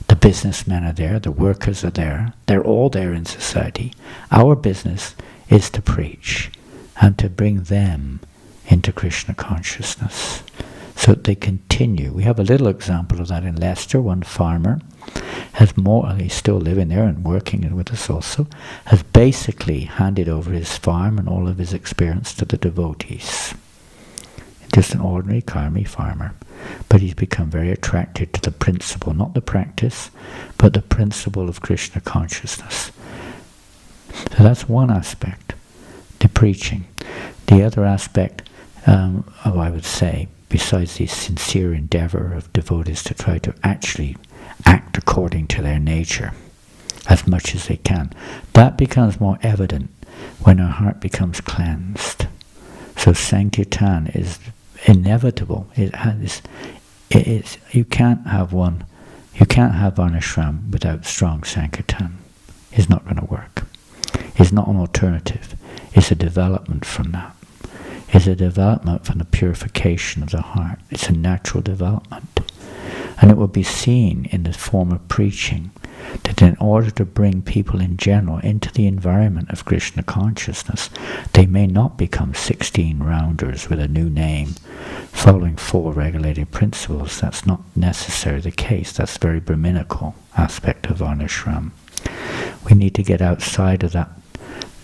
the businessmen are there, the workers are there. They're all there in society. Our business is to preach and to bring them into Krishna consciousness so that they continue. We have a little example of that in Leicester. One farmer he's still living there and working with us also, has basically handed over his farm and all of his experience to the devotees. Just an ordinary karmi farmer. But he's become very attracted to the principle, not the practice, but the principle of Krishna consciousness. So that's one aspect, the preaching. The other aspect, I would say, besides the sincere endeavor of devotees to try to actually act according to their nature as much as they can, that becomes more evident when our heart becomes cleansed. So Sankirtan is inevitable. You can't have Varnashram without strong Sankirtan. It's not going to work. It's not an alternative. It's a development from that. It's a development from the purification of the heart. It's a natural development. And it will be seen in the form of preaching that in order to bring people in general into the environment of Krishna consciousness, they may not become 16 rounders with a new name, following 4 regulated principles. That's not necessarily the case. That's a very Brahminical aspect of Varnashram. We need to get outside of that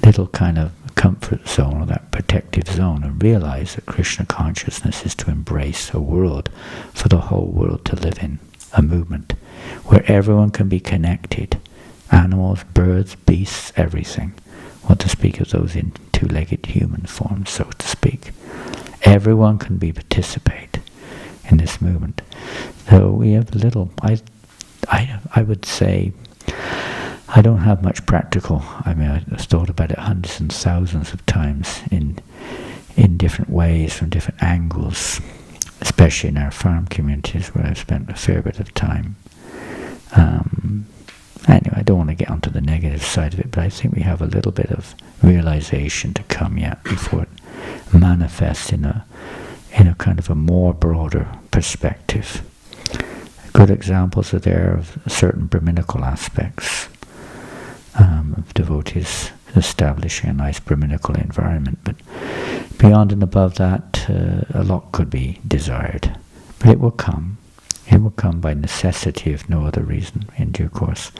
little kind of comfort zone or that protective zone and realize that Krishna consciousness is to embrace a world for the whole world to live in, a movement where everyone can be connected, animals, birds, beasts, everything. What to speak of those in 2-legged human forms, so to speak. Everyone can participate in this movement. So we have little, I would say, I don't have much practical. I mean, I've thought about it hundreds and thousands of times in different ways, from different angles, especially in our farm communities where I've spent a fair bit of time. Anyway, I don't want to get onto the negative side of it, but I think we have a little bit of realization to come yet before it manifests in a kind of a more broader perspective. Good examples are there of certain Brahminical aspects of devotees establishing a nice Brahminical environment, but beyond and above that, a lot could be desired. But it will come. It will come by necessity, if no other reason, in due course.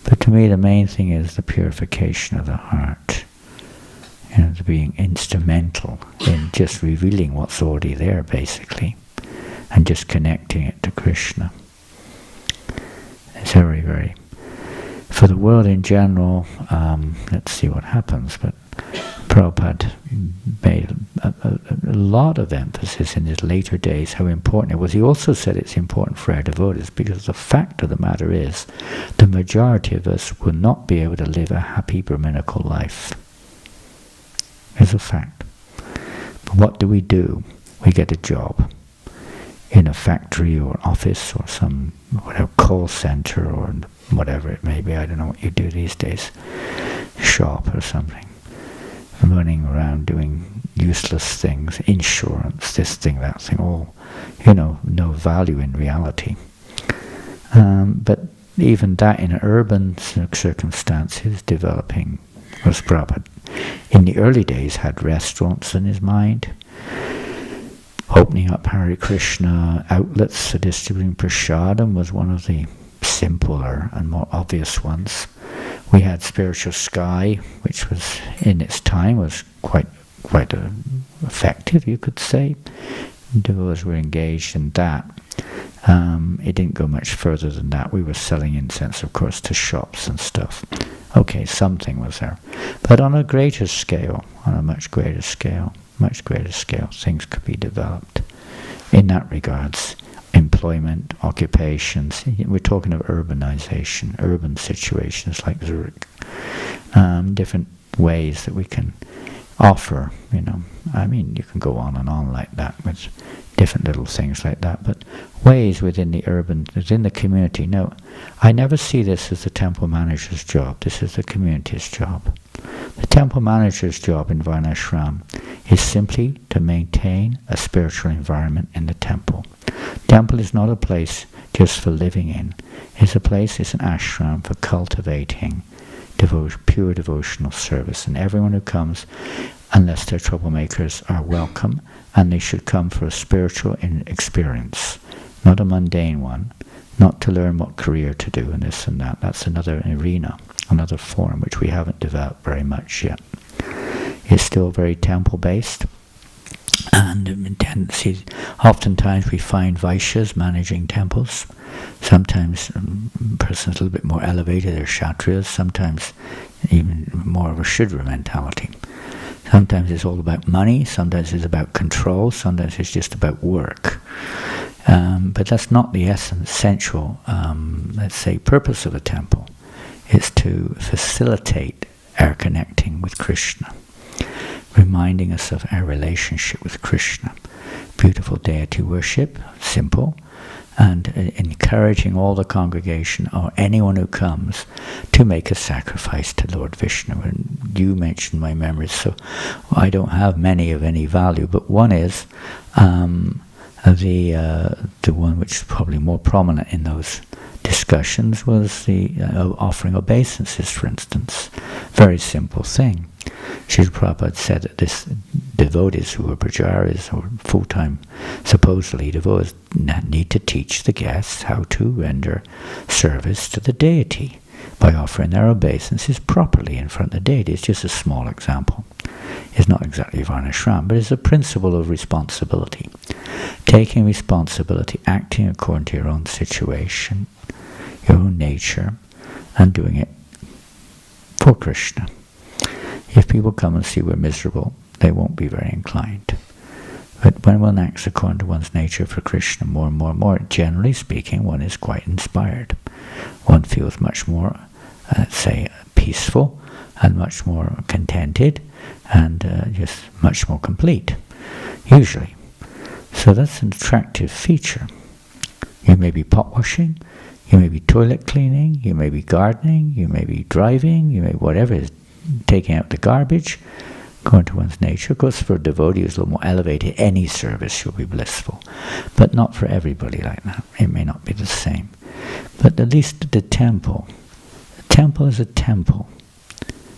But to me, the main thing is the purification of the heart. The being instrumental in just revealing what's already there, basically, and just connecting it to Krishna. It's very, very... For the world in general, let's see what happens, but Prabhupada made a lot of emphasis in his later days how important it was. He also said it's important for our devotees because the fact of the matter is the majority of us will not be able to live a happy Brahminical life. It's a fact. But what do? We get a job in a factory or office or some whatever call center or whatever it may be. I don't know what you do these days. Shop or something. Running around doing useless things, insurance, this thing, that thing, all, no value in reality. But even that in urban circumstances, developing, was Prabhupada in the early days had restaurants in his mind, opening up Hare Krishna outlets for distributing prasadam was one of the simpler and more obvious ones. We had Spiritual Sky, which was in its time was quite effective, you could say. Devotees were engaged in that. It didn't go much further than that. We were selling incense, of course, to shops and stuff. Okay, something was there. But on a greater scale, much greater scale, things could be developed. In that regards, employment, occupations, we're talking of urbanization, urban situations like Zurich. Different ways that we can offer, I mean, you can go on and on like that with different little things like that, but ways within the community. No, I never see this as the temple manager's job. This is the community's job. The temple manager's job in Varnashram is simply to maintain a spiritual environment in the temple. Temple is not a place just for living in. It's an ashram for cultivating pure devotional service. And everyone who comes, unless they're troublemakers, are welcome, and they should come for a spiritual experience, not a mundane one, not to learn what career to do and this and that. That's another arena, another form which we haven't developed very much yet. It's still very temple-based, and oftentimes we find Vaishyas managing temples. Sometimes a person's a little bit more elevated, they're Kshatriyas, sometimes even more of a Shudra mentality. Sometimes it's all about money, sometimes it's about control, sometimes it's just about work. But that's not the essential, let's say, purpose of a temple. It's to facilitate our connecting with Krishna, reminding us of our relationship with Krishna. Beautiful deity worship, simple, and encouraging all the congregation or anyone who comes to make a sacrifice to Lord Vishnu. And you mentioned my memories, so I don't have many of any value, but one is the one which is probably more prominent in those discussions was the offering obeisances, for instance. Very simple thing. Srila Prabhupada said that this devotees who are prajaris or full-time, supposedly devotees, need to teach the guests how to render service to the deity by offering their obeisances properly in front of the deity. It's just a small example. It's not exactly Varnashram, but it's a principle of responsibility. Taking responsibility, acting according to your own situation, your own nature, and doing it for Krishna. If people come and see we're miserable, they won't be very inclined. But when one acts according to one's nature for Krishna more and more and more, generally speaking, one is quite inspired. One feels much more, let's say, peaceful and much more contented and just much more complete, usually. So that's an attractive feature. You may be pot washing, you may be toilet cleaning, you may be gardening, you may be driving, you may whatever it is, taking out the garbage, going to one's nature. Of course, for a devotee who's a little more elevated, any service will be blissful. But not for everybody like that. It may not be the same. But at least the temple is a temple.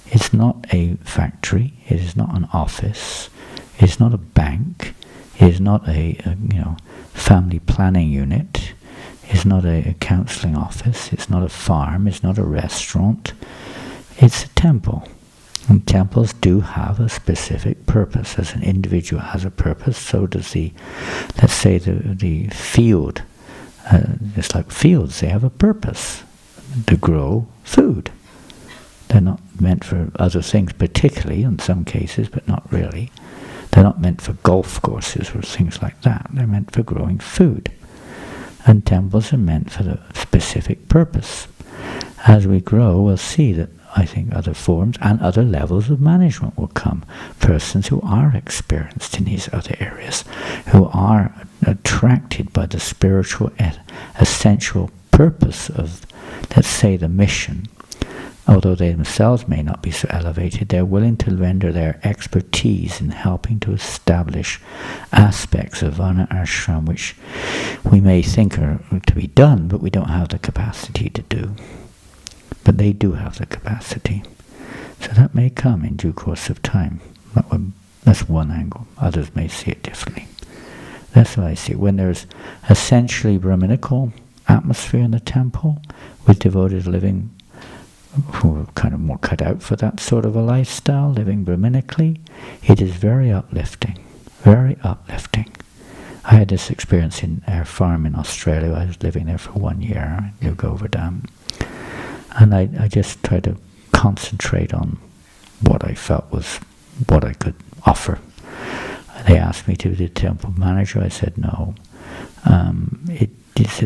It's not a factory. It is not an office. It is not a bank. It is not a family planning unit. It's not a counseling office. It's not a farm. It's not a restaurant. It's a temple. And temples do have a specific purpose. As an individual has a purpose, so does let's say the field. Just like fields, they have a purpose to grow food. They're not meant for other things, particularly in some cases, but not really. They're not meant for golf courses or things like that. They're meant for growing food. And temples are meant for the specific purpose. As we grow, we'll see that I think other forms and other levels of management will come. Persons who are experienced in these other areas, who are attracted by the spiritual essential purpose of, let's say, the mission. Although they themselves may not be so elevated, they're willing to render their expertise in helping to establish aspects of Varna ashram which we may think are to be done, but we don't have the capacity to do. But they do have the capacity. So that may come in due course of time. That's one angle. Others may see it differently. That's how I see it. When there's essentially Brahminical atmosphere in the temple, with devotees living who are kind of more cut out for that sort of a lifestyle, living Brahminically, it is very uplifting. Very uplifting. I had this experience in our farm in Australia. I was living there for 1 year, New Govardhan. And I just tried to concentrate on what I felt was what I could offer. They asked me to be the temple manager. I said no. This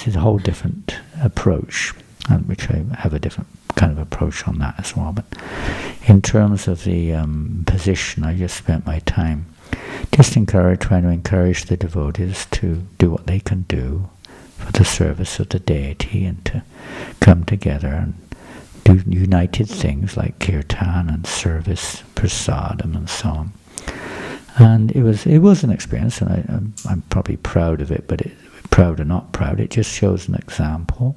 is a whole different approach, which I have a different kind of approach on that as well. But in terms of the position, I just spent my time just trying to encourage the devotees to do what they can do for the service of the deity and to come together and do united things like kirtan and service, prasadam and so on. And it was an experience, and I'm probably proud of it, but proud or not proud, it just shows an example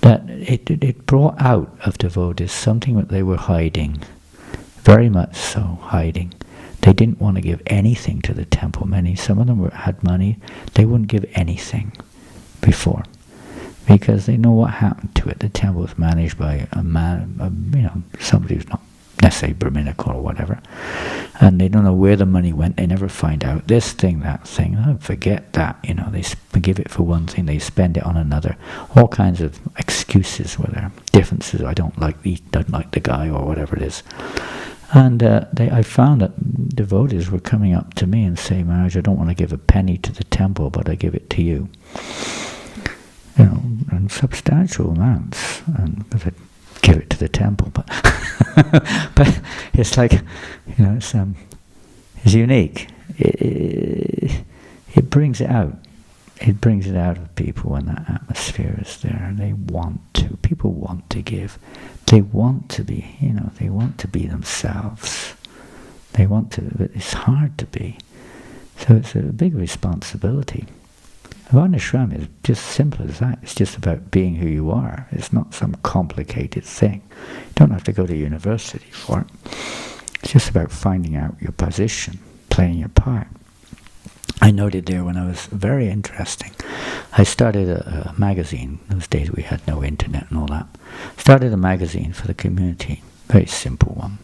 that it brought out of devotees something that they were hiding, very much so hiding. They didn't want to give anything to the temple. Some of them had money. They wouldn't give anything before, because they know what happened to it. The temple was managed by a man, somebody who's not necessarily Brahminical or whatever, and they don't know where the money went. They never find out this thing, that thing. Oh, forget that. They give it for one thing, they spend it on another. All kinds of excuses were there. Differences. I don't like the guy or whatever it is. And I found that devotees were coming up to me and saying, Maharaj, I don't want to give a penny to the temple, but I give it to you. And substantial amounts, and because I give it to the temple, but but it's like, it's unique. It brings it out. It brings it out of people when that atmosphere is there, and they want to. People want to give. They want to be. They want to be themselves. They want to, but it's hard to be. So it's a big responsibility. Varnashram is just simple as that. It's just about being who you are. It's not some complicated thing. You don't have to go to university for it. It's just about finding out your position, playing your part. I noted there when I was very interesting. I started a magazine. In those days we had no internet and all that. Started a magazine for the community. Very simple one.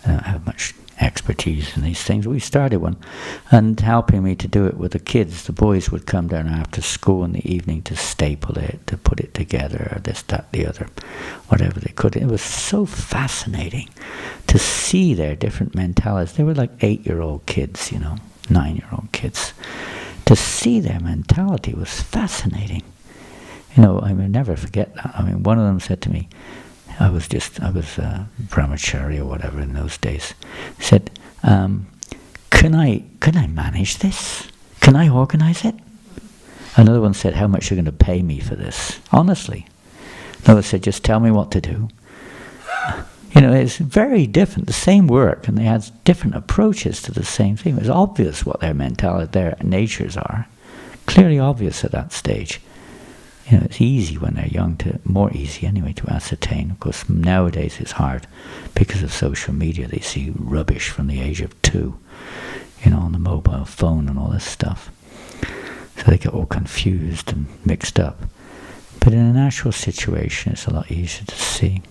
I don't have much expertise in these things. We started one, and helping me to do it with the kids. The boys would come down after school in the evening to staple it, to put it together, or this, that, the other, whatever they could. It was so fascinating to see their different mentalities. They were like 8-year-old kids, 9-year-old kids. To see their mentality was fascinating. You know, I will never forget that. I mean, one of them said to me, I was brahmachari or whatever in those days. He said, can I manage this? Can I organize it? Another one said, how much are you going to pay me for this? Honestly. Another said, just tell me what to do. You know, it's very different, the same work, and they had different approaches to the same thing. It was obvious what their mentality, their natures are. Clearly obvious at that stage. You know, it's easy when they're young, more easy anyway, to ascertain. Of course, nowadays it's hard because of social media. They see rubbish from the age of 2, you know, on the mobile phone and all this stuff. So they get all confused and mixed up. But in an actual situation, it's a lot easier to see.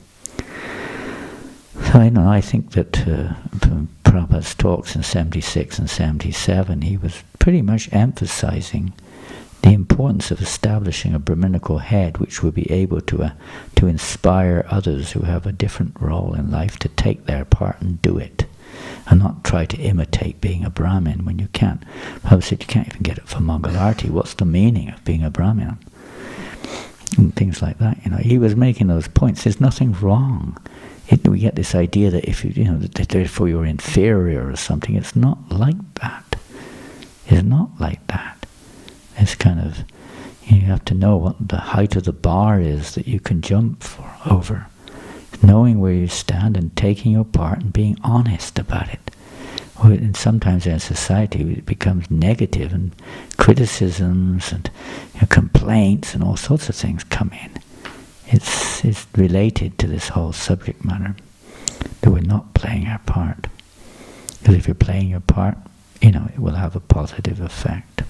So I think that Prabhupada's talks in 76 and 77, he was pretty much emphasizing the importance of establishing a Brahminical head which would be able to inspire others who have a different role in life to take their part and do it, and not try to imitate being a Brahmin when you can't. Prabhupada said you can't even get it for Mangalarti. What's the meaning of being a Brahmin? And things like that. You know, he was making those points. There's nothing wrong. We get this idea that if that therefore you're inferior or something. It's not like that. It's not like that. It's kind of, you have to know what the height of the bar is that you can jump over. Knowing where you stand and taking your part and being honest about it. And sometimes in society it becomes negative, and criticisms and complaints and all sorts of things come in. It's related to this whole subject matter, that we're not playing our part. Because if you're playing your part, it will have a positive effect.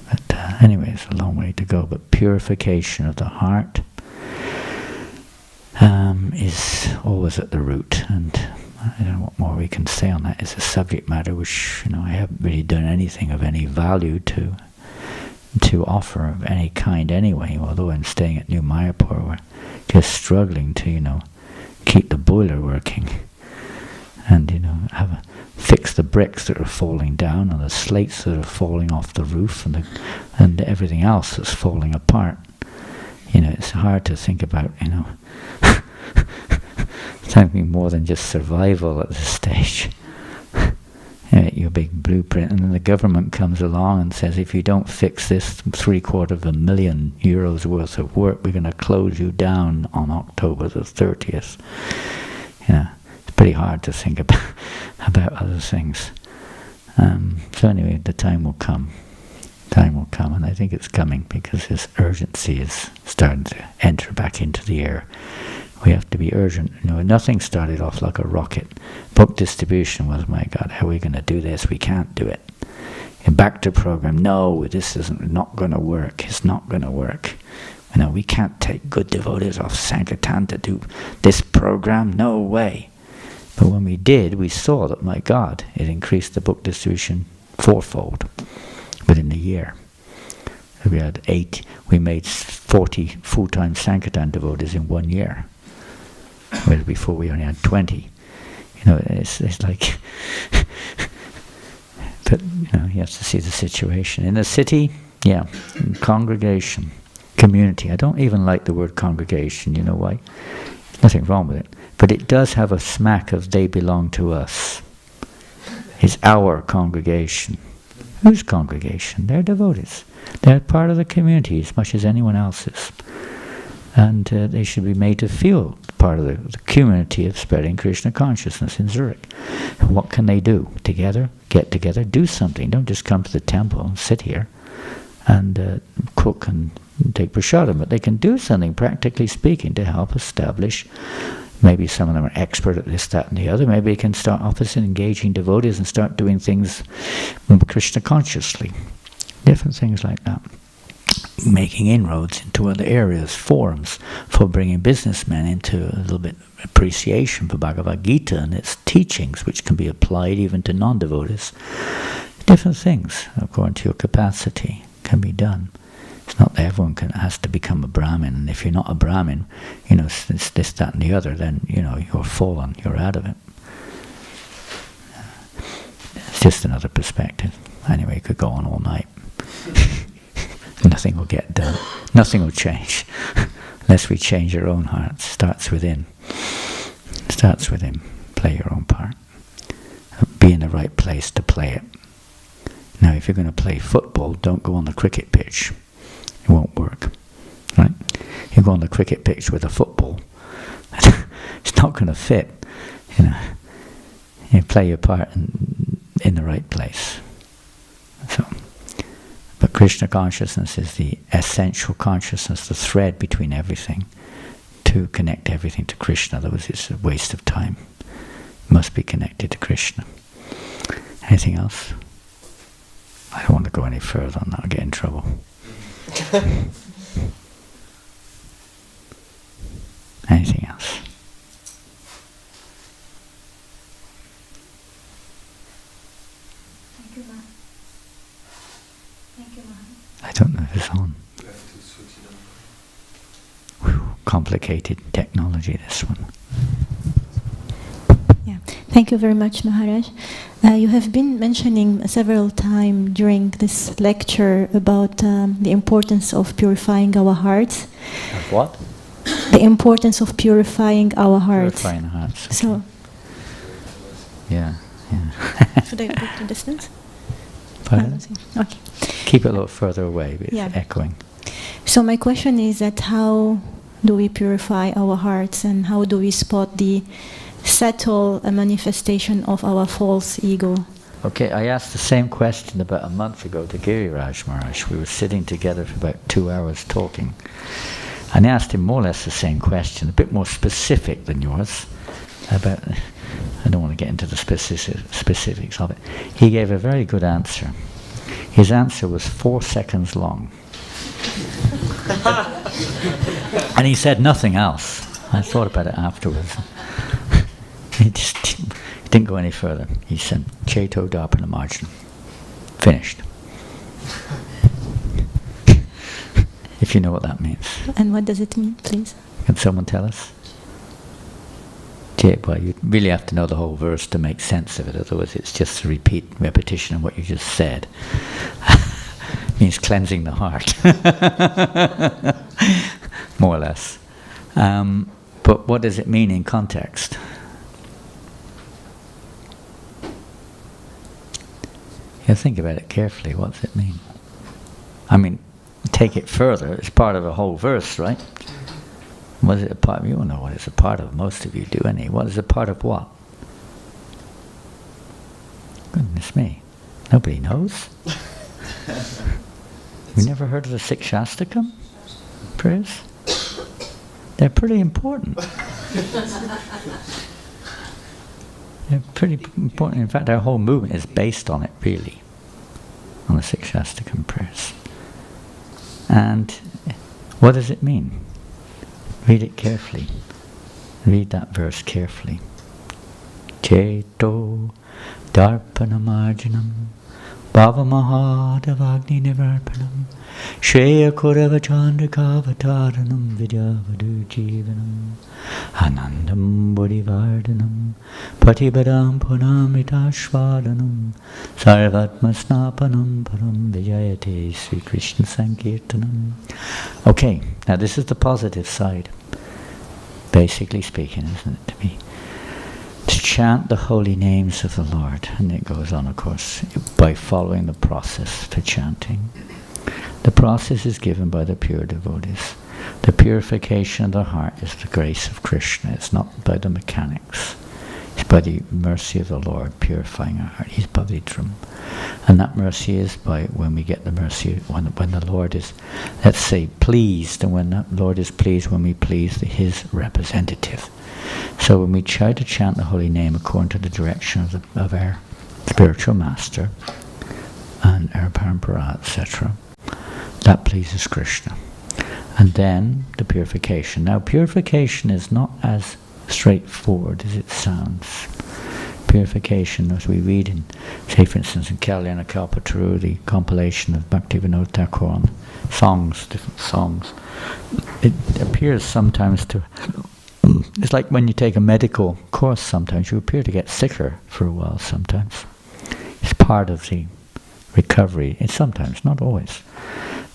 But anyway, it's a long way to go. But purification of the heart is always at the root, and I don't know what more we can say on that. It's a subject matter which I haven't really done anything of any value to offer of any kind anyway. Although I'm staying at New Mayapur, we're just struggling to keep the boiler working, and fix the bricks that are falling down and the slates that are falling off the roof and everything else that's falling apart. It's hard to think about something more than just survival at this stage. Your big blueprint, and then the government comes along and says, if you don't fix this €750,000 worth of work, we're going to close you down on October the 30th. It's pretty hard to think about other things. So anyway, the time will come. And I think it's coming because this urgency is starting to enter back into the air. We have to be urgent. Nothing started off like a rocket. Book distribution was, my God, how are we going to do this? We can't do it. And back to program, no, this isn't not going to work. It's not going to work. We can't take good devotees off Sankirtan to do this program. No way. But when we did, we saw that, my God, it increased the book distribution 4-fold within a year. We made 40 full-time Sankirtan devotees in 1 year. Whereas before we only had 20. It's like, but you have to see the situation. In the city, congregation, community. I don't even like the word congregation. You know why? Nothing wrong with it. But it does have a smack of they belong to us. It's our congregation. Whose congregation? They're devotees. They're part of the community as much as anyone else is. And they should be made to feel part of the community of spreading Krishna consciousness in Zurich. And what can they do? Together, get together, do something. Don't just come to the temple and sit here and cook and take prasadam, but they can do something, practically speaking, to help establish. Maybe some of them are expert at this, that, and the other. Maybe they can start opposite engaging devotees and start doing things Krishna consciously. Different things like that. Making inroads into other areas, forums for bringing businessmen into a little bit of appreciation for Bhagavad Gita and its teachings, which can be applied even to non-devotees. Different things, according to your capacity, can be done. It's not that everyone has to become a Brahmin, and if you're not a Brahmin, it's this, that, and the other, then you're fallen, you're out of it. It's just another perspective. Anyway, it could go on all night. Nothing will get done. Nothing will change unless we change our own hearts. Starts within. Starts within. Play your own part. Be in the right place to play it. Now, if you're going to play football, don't go on the cricket pitch. It won't work. Right? You go on the cricket pitch with a football, it's not going to fit. You know, you play your part in the right place. So, but Krishna consciousness is the essential consciousness, the thread between everything, to connect everything to Krishna. Otherwise, it's a waste of time. It must be connected to Krishna. Anything else? I don't want to go any further on that. I'll get in trouble. Anything else? Thank you, Ma. Thank you, Ma. I don't know if it's on. Whew, complicated technology, this one. Yeah. Thank you very much, Maharaj. You have been mentioning several times during this lecture about the importance of purifying our hearts. Of what? The importance of purifying our hearts. Purifying the hearts. Okay. So, yeah. should I put the distance? Pardon? Okay. Keep it a little further away, but it's echoing. So my question is that how do we purify our hearts, and how do we spot the subtle manifestation of our false ego? Okay, I asked the same question about a month ago to Giriraj Maharaj. We were sitting together for about 2 hours talking. And I asked him more or less the same question, a bit more specific than yours, about, I don't want to get into the specifics of it. He gave a very good answer. His answer was 4 seconds long. And he said nothing else. I thought about it afterwards. He just didn't go any further. He said, Cheto Dharpana Marjan. Finished. If you know what that means. And what does it mean, please? Can someone tell us? Well, you really have to know the whole verse to make sense of it, otherwise it's just a repetition of what you just said. It means cleansing the heart. More or less. But what does it mean in context? You think about it carefully. What does it mean? I mean, take it further. It's part of a whole verse, right? What is it a part of? You don't know what it's a part of. Most of you do, any. What is a part of what? Goodness me. Nobody knows. You never heard of the Sikshastakam prayers? They're pretty important. They're pretty important. In fact, our whole movement is based on it, really, on the Sikshastakam prayers. And what does it mean? Read it carefully. Read that verse carefully. Cheto Dharpana Marjanam Bhavamahadavagni Nivarpanam Shreya Kurava Chandrakavataranam Vidyavadu Jivanam Anandam Bodhivardhanam Patibadam Punamritashvadanam Sarvatma Snapanam Param Vijayate Sri Krishna Sankirtanam. Okay, now this is the positive side, basically speaking, isn't it, to be to chant the holy names of the Lord. And it goes on, of course, by following the process for chanting. The process is given by the pure devotees. The purification of the heart is the grace of Krishna. It's not by the mechanics. It's by the mercy of the Lord purifying our heart. He's Pavitram. And that mercy is by when we get the mercy, when the Lord is, let's say, pleased, and when the Lord is pleased, when we please His representative. So when we try to chant the holy name according to the direction of our spiritual master and our parampara, etc., that pleases Krishna. And then the purification. Now purification is not as straightforward as it sounds. Purification, as we read in, say for instance in Kalyana Kalpataru, the compilation of Bhaktivinoda Thakur on songs, different songs, it appears sometimes to, it's like when you take a medical course sometimes, you appear to get sicker for a while sometimes. It's part of the recovery. And sometimes, not always.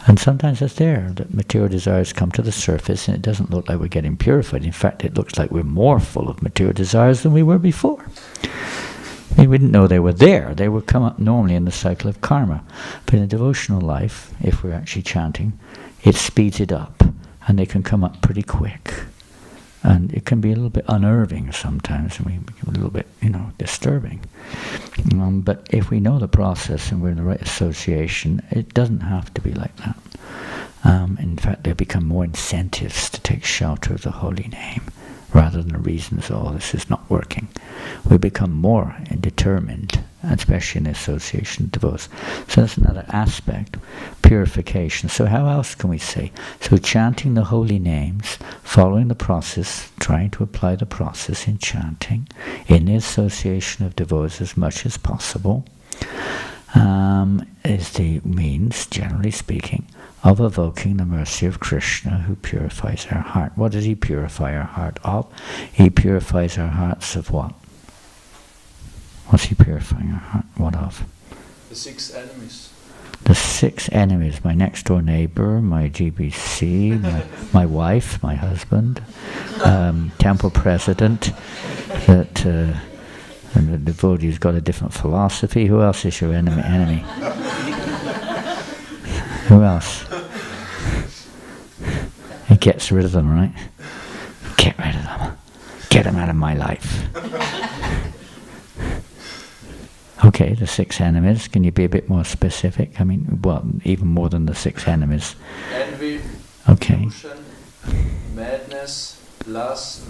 And sometimes it's there that material desires come to the surface and it doesn't look like we're getting purified. In fact, it looks like we're more full of material desires than we were before. We didn't know they were there. They would come up normally in the cycle of karma. But in a devotional life, if we're actually chanting, it speeds it up. And they can come up pretty quick. And it can be a little bit unnerving sometimes, and we become a little bit, disturbing. But if we know the process and we're in the right association, it doesn't have to be like that. In fact, there become more incentives to take shelter of the holy name, rather than the reasons, oh, this is not working. We become more determined, especially in the association of devotees. So that's another aspect, purification. So how else can we say? So chanting the holy names, following the process, trying to apply the process in chanting, in the association of devotees as much as possible, is the means, generally speaking, of evoking the mercy of Krishna, who purifies our heart. What does he purify our heart of? He purifies our hearts of what? What's he purifying our heart? What of? The 6 enemies. The 6 enemies. My next door neighbor, my GBC, my wife, my husband, Temple president, and the devotee's got a different philosophy. Who else is your enemy? Who else? He gets rid of them, right? Get rid of them. Get them out of my life. Okay, the 6 enemies. Can you be a bit more specific? I mean, well, even more than the 6 enemies. Envy, okay. delusion, madness, lust,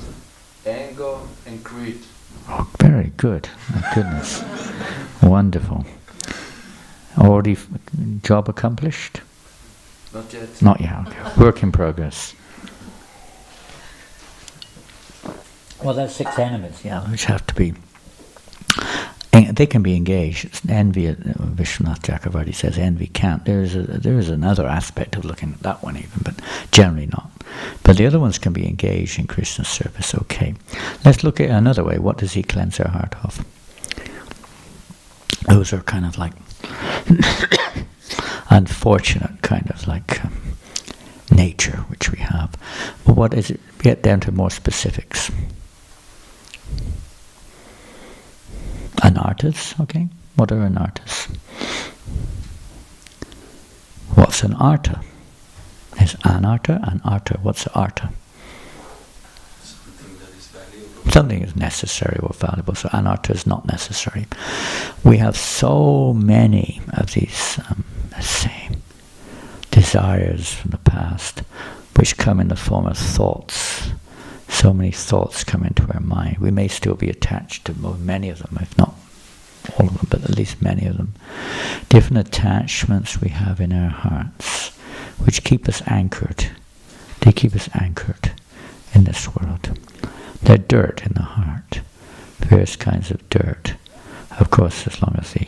anger, and greed. Oh, very good. My goodness. Wonderful. Already job accomplished? Not yet. Not yet, okay. Work in progress. Well, there's 6 enemies, which have to be, they can be engaged. It's envy, Vishwanath Chakravarti says envy can't. There is another aspect of looking at that one even, but generally not. But the other ones can be engaged in Krishna's service, okay. Let's look at it another way. What does he cleanse our heart of? Those are kind of like unfortunate kind of like nature which we have. But what is it? Get down to more specifics. Anarthas, okay? What are anarthas? What's an artha? Is anartha and artha? What's artha? Something that is valuable. Something is necessary or valuable, so anartha is not necessary. We have so many of these, let's say, desires from the past, which come in the form of thoughts. So many thoughts come into our mind. We may still be attached to many of them, if not all of them, but at least many of them. Different attachments we have in our hearts, which keep us anchored. They keep us anchored in this world. They're dirt in the heart, various kinds of dirt. Of course, as long as the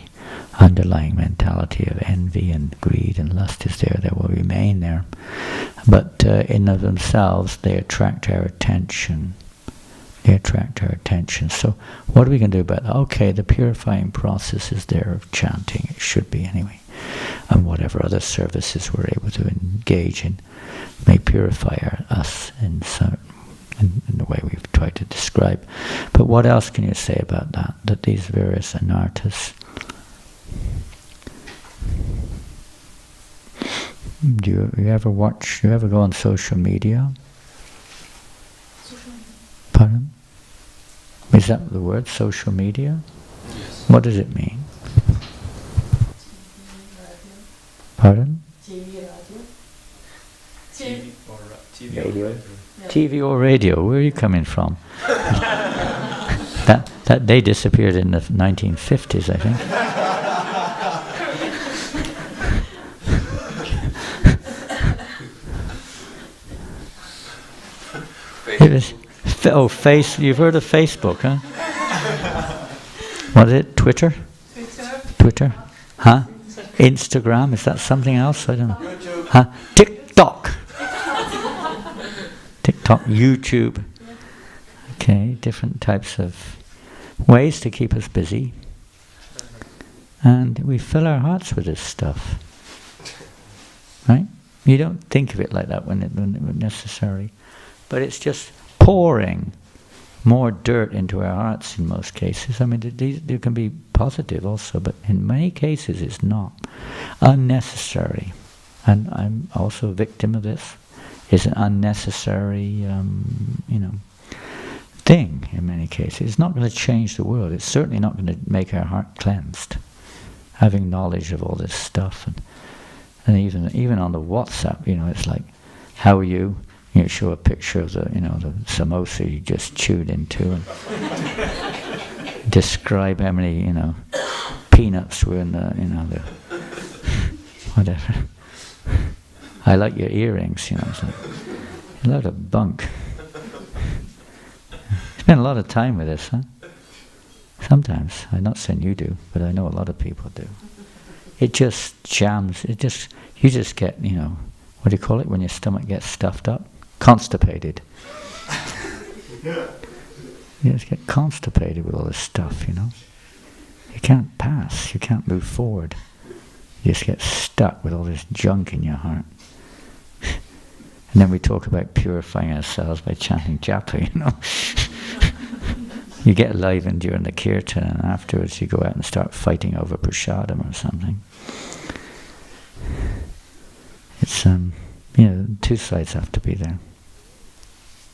underlying mentality of envy and greed and lust is there, they will remain there. But in of themselves, they attract our attention. They attract our attention. So what are we going to do about that? Okay, the purifying process is there of chanting. It should be anyway. And whatever other services we're able to engage in may purify us in the way we've tried to describe. But what else can you say about that? That these various anarthas. Do you ever go on social media? Pardon? Is that the word, social media? Yes. What does it mean? Pardon? Radio. TV or radio. Where are you coming from? that they disappeared in the 1950s, I think. It was, you've heard of Facebook, huh? What is it? Twitter? Twitter? Huh? Instagram? Is that something else? I don't know. YouTube. Huh? TikTok. TikTok, YouTube. Okay, different types of ways to keep us busy. And we fill our hearts with this stuff. Right? You don't think of it like that when it was necessary. But it's just pouring more dirt into our hearts in most cases. I mean, there can be positive also, but in many cases it's not. Unnecessary. And I'm also a victim of this. It's an unnecessary, thing in many cases. It's not going to change the world. It's certainly not going to make our heart cleansed. Having knowledge of all this stuff. And even on the WhatsApp, it's like, how are you? You show a picture of the samosa you just chewed into, and describe how many, peanuts were in the whatever. I like your earrings, it's like a lot of bunk. Spend a lot of time with this, huh? Sometimes. I'm not saying you do, but I know a lot of people do. It just jams. You just get, what do you call it when your stomach gets stuffed up? Constipated. You just get constipated with all this stuff, You can't pass. You can't move forward. You just get stuck with all this junk in your heart. And then we talk about purifying ourselves by chanting japa, You get livened during the kirtan, and afterwards you go out and start fighting over prasadam or something. It's, two sides have to be there.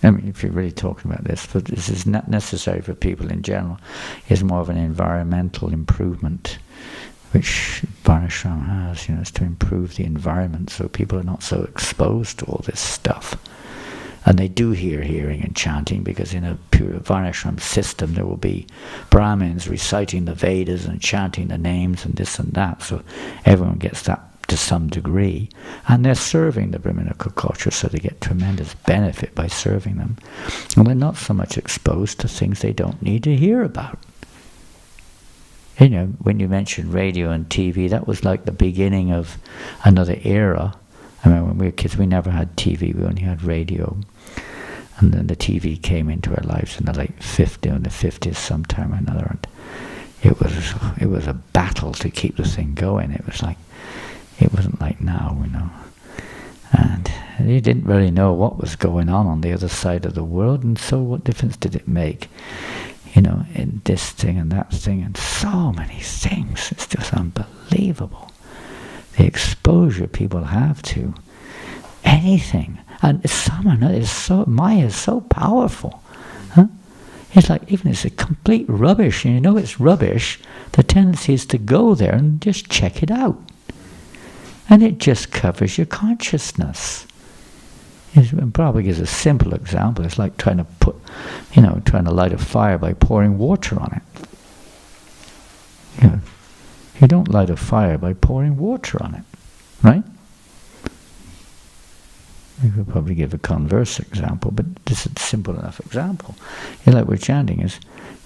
I mean, if you're really talking about this, but this is not necessary for people in general. It's more of an environmental improvement, which Varnashram has, is to improve the environment so people are not so exposed to all this stuff. And they do hearing and chanting, because in a pure Varnashram system there will be Brahmins reciting the Vedas and chanting the names and this and that, so everyone gets that to some degree. And they're serving the Brahminical culture, so they get tremendous benefit by serving them. And they're not so much exposed to things they don't need to hear about. When you mentioned radio and TV, that was like the beginning of another era. I remember when we were kids, we never had TV, we only had radio. And then the TV came into our lives in the late 50s sometime or another. And it was a battle to keep the thing going. It wasn't like now, And they didn't really know what was going on the other side of the world, and so what difference did it make? In this thing and that thing, and so many things. It's just unbelievable. The exposure people have to anything, and Maya is so powerful. Huh? It's like, even if it's a complete rubbish, and it's rubbish, the tendency is to go there and just check it out. And it just covers your consciousness. It probably gives a simple example. It's like trying to light a fire by pouring water on it. You don't light a fire by pouring water on it, right? You could probably give a converse example, but this is a simple enough example. Like we're chanting is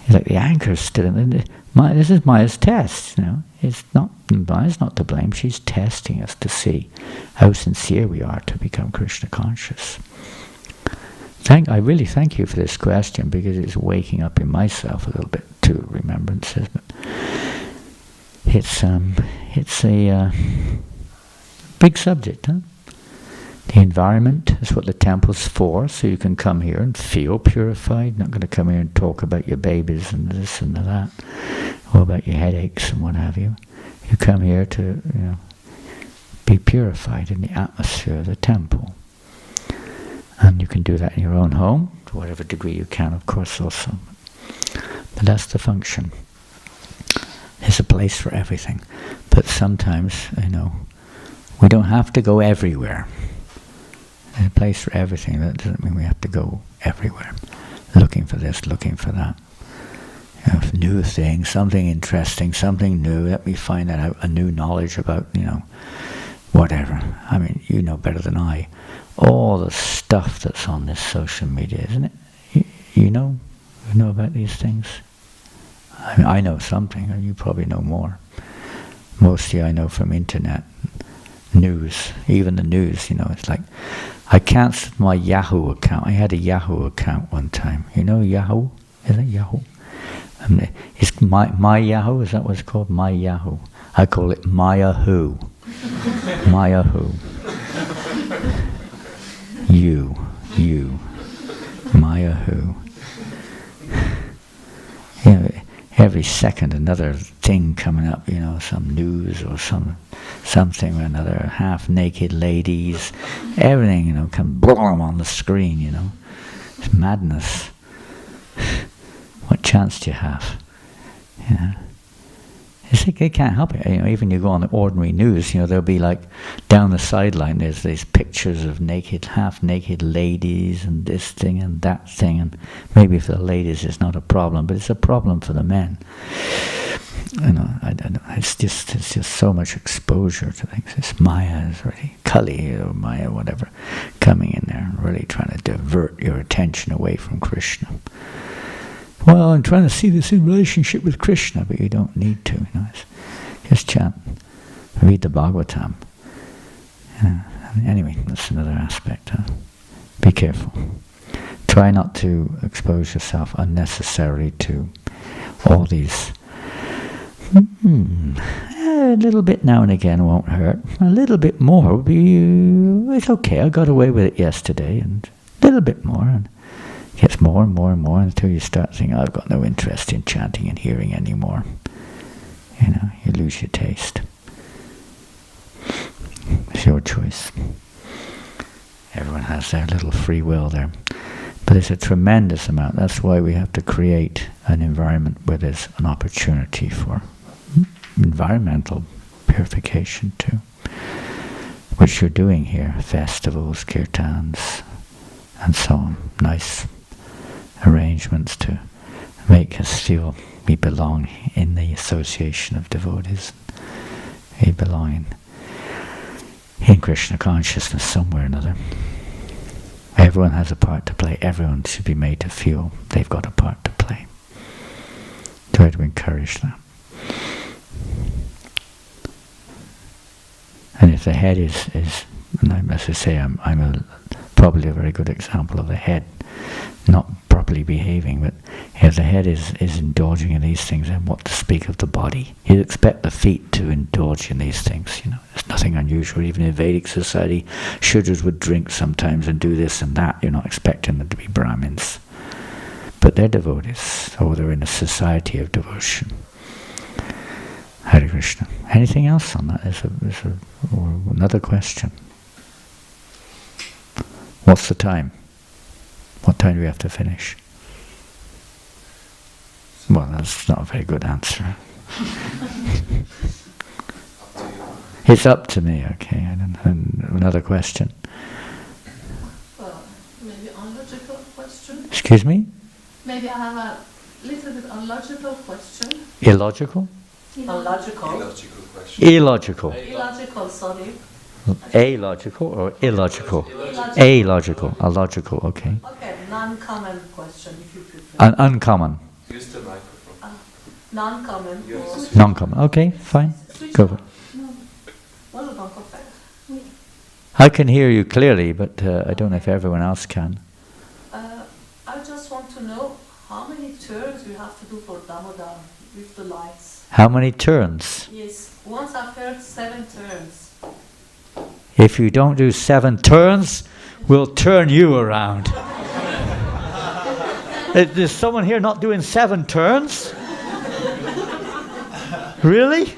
like the anchor's still in this is Maya's test, Maya's not to blame. She's testing us to see how sincere we are to become Krishna conscious. I really thank you for this question, because it's waking up in myself a little bit to remembrances. But it's a big subject, huh? The environment is what the temple's for, so you can come here and feel purified. Not going to come here and talk about your babies and this and that, or about your headaches and what have you. You come here to, be purified in the atmosphere of the temple. And you can do that in your own home, to whatever degree you can, of course, also. But that's the function. There's a place for everything. But sometimes, we don't have to go everywhere. There's a place for everything. That doesn't mean we have to go everywhere, looking for this, looking for that. New thing, something interesting, something new. Let me find that out. A new knowledge about, whatever. I mean, you know better than I. All the stuff that's on this social media, isn't it? You know about these things. I mean, I know something, and you probably know more. Mostly, I know from internet. News, even the news, it's like, I cancelled my Yahoo account. I had a Yahoo account one time. Yahoo? Is it Yahoo? It's my Yahoo, is that what it's called? My Yahoo. I call it Maya who. Maya who. You. Maya who. You know, every second another thing coming up, you know, some news or something or another, half-naked ladies, everything, you know, come boom on the screen, you know. It's madness. What chance do you have? You know? It's like they can't help it. You know, even you go on the ordinary news, you know, there'll be like down the sideline there's these pictures of naked, half-naked ladies and this thing and that thing, and maybe for the ladies it's not a problem, but it's a problem for the men. You know, I don't know. It's just so much exposure to things. This Maya is really Kali or Maya, whatever, coming in there and really trying to divert your attention away from Krishna. Well, I'm trying to see this in relationship with Krishna, but you don't need to. You know, just chant, read the Bhagavatam. Anyway, that's another aspect. Be careful. Try not to expose yourself unnecessarily to all these. A little bit now and again won't hurt. A little bit more would be. It's okay. I got away with it yesterday, and a little bit more. And it gets more and more and more until you start thinking, I've got no interest in chanting and hearing anymore. You know, you lose your taste. It's your choice. Everyone has their little free will there. But it's a tremendous amount. That's why we have to create an environment where there's an opportunity for environmental purification too, which you're doing here. Festivals, kirtans, and so on. Nice arrangements to make us feel we belong in the association of devotees. We belong in Krishna consciousness somewhere or another. Everyone has a part to play. Everyone should be made to feel they've got a part to play. Try to encourage that. And if the head is and as I say, I'm probably a very good example of the head not properly behaving, but if the head is indulging in these things, then what to speak of the body? You'd expect the feet to indulge in these things, you know. There's nothing unusual. Even in Vedic society, Shudras would drink sometimes and do this and that. You're not expecting them to be Brahmins. But they're devotees, or they're in a society of devotion. Hare Krishna. Anything else on that? Or another question? What's the time? What time do we have to finish? Well, that's not a very good answer. It's up to me, okay. And another question. Well, maybe unlogical question. Excuse me? Maybe I have a little bit unlogical question. Illogical? Illogical. Illogical question. Illogical. Illogical, sorry. Alogical or illogical? Illogical. Illogical, okay. Okay, non-common question if you prefer. Uncommon. Use the microphone. Non-common. Non-common, okay, fine. Go for it. What about perfect? I can hear you clearly, but I don't know if everyone else can. I just want to know how many turns you have to do for Damodar with the lights. How many turns? Yes, once I've heard 7 turns. If you don't do 7 turns, we'll turn you around. Is someone here not doing 7 turns? Really?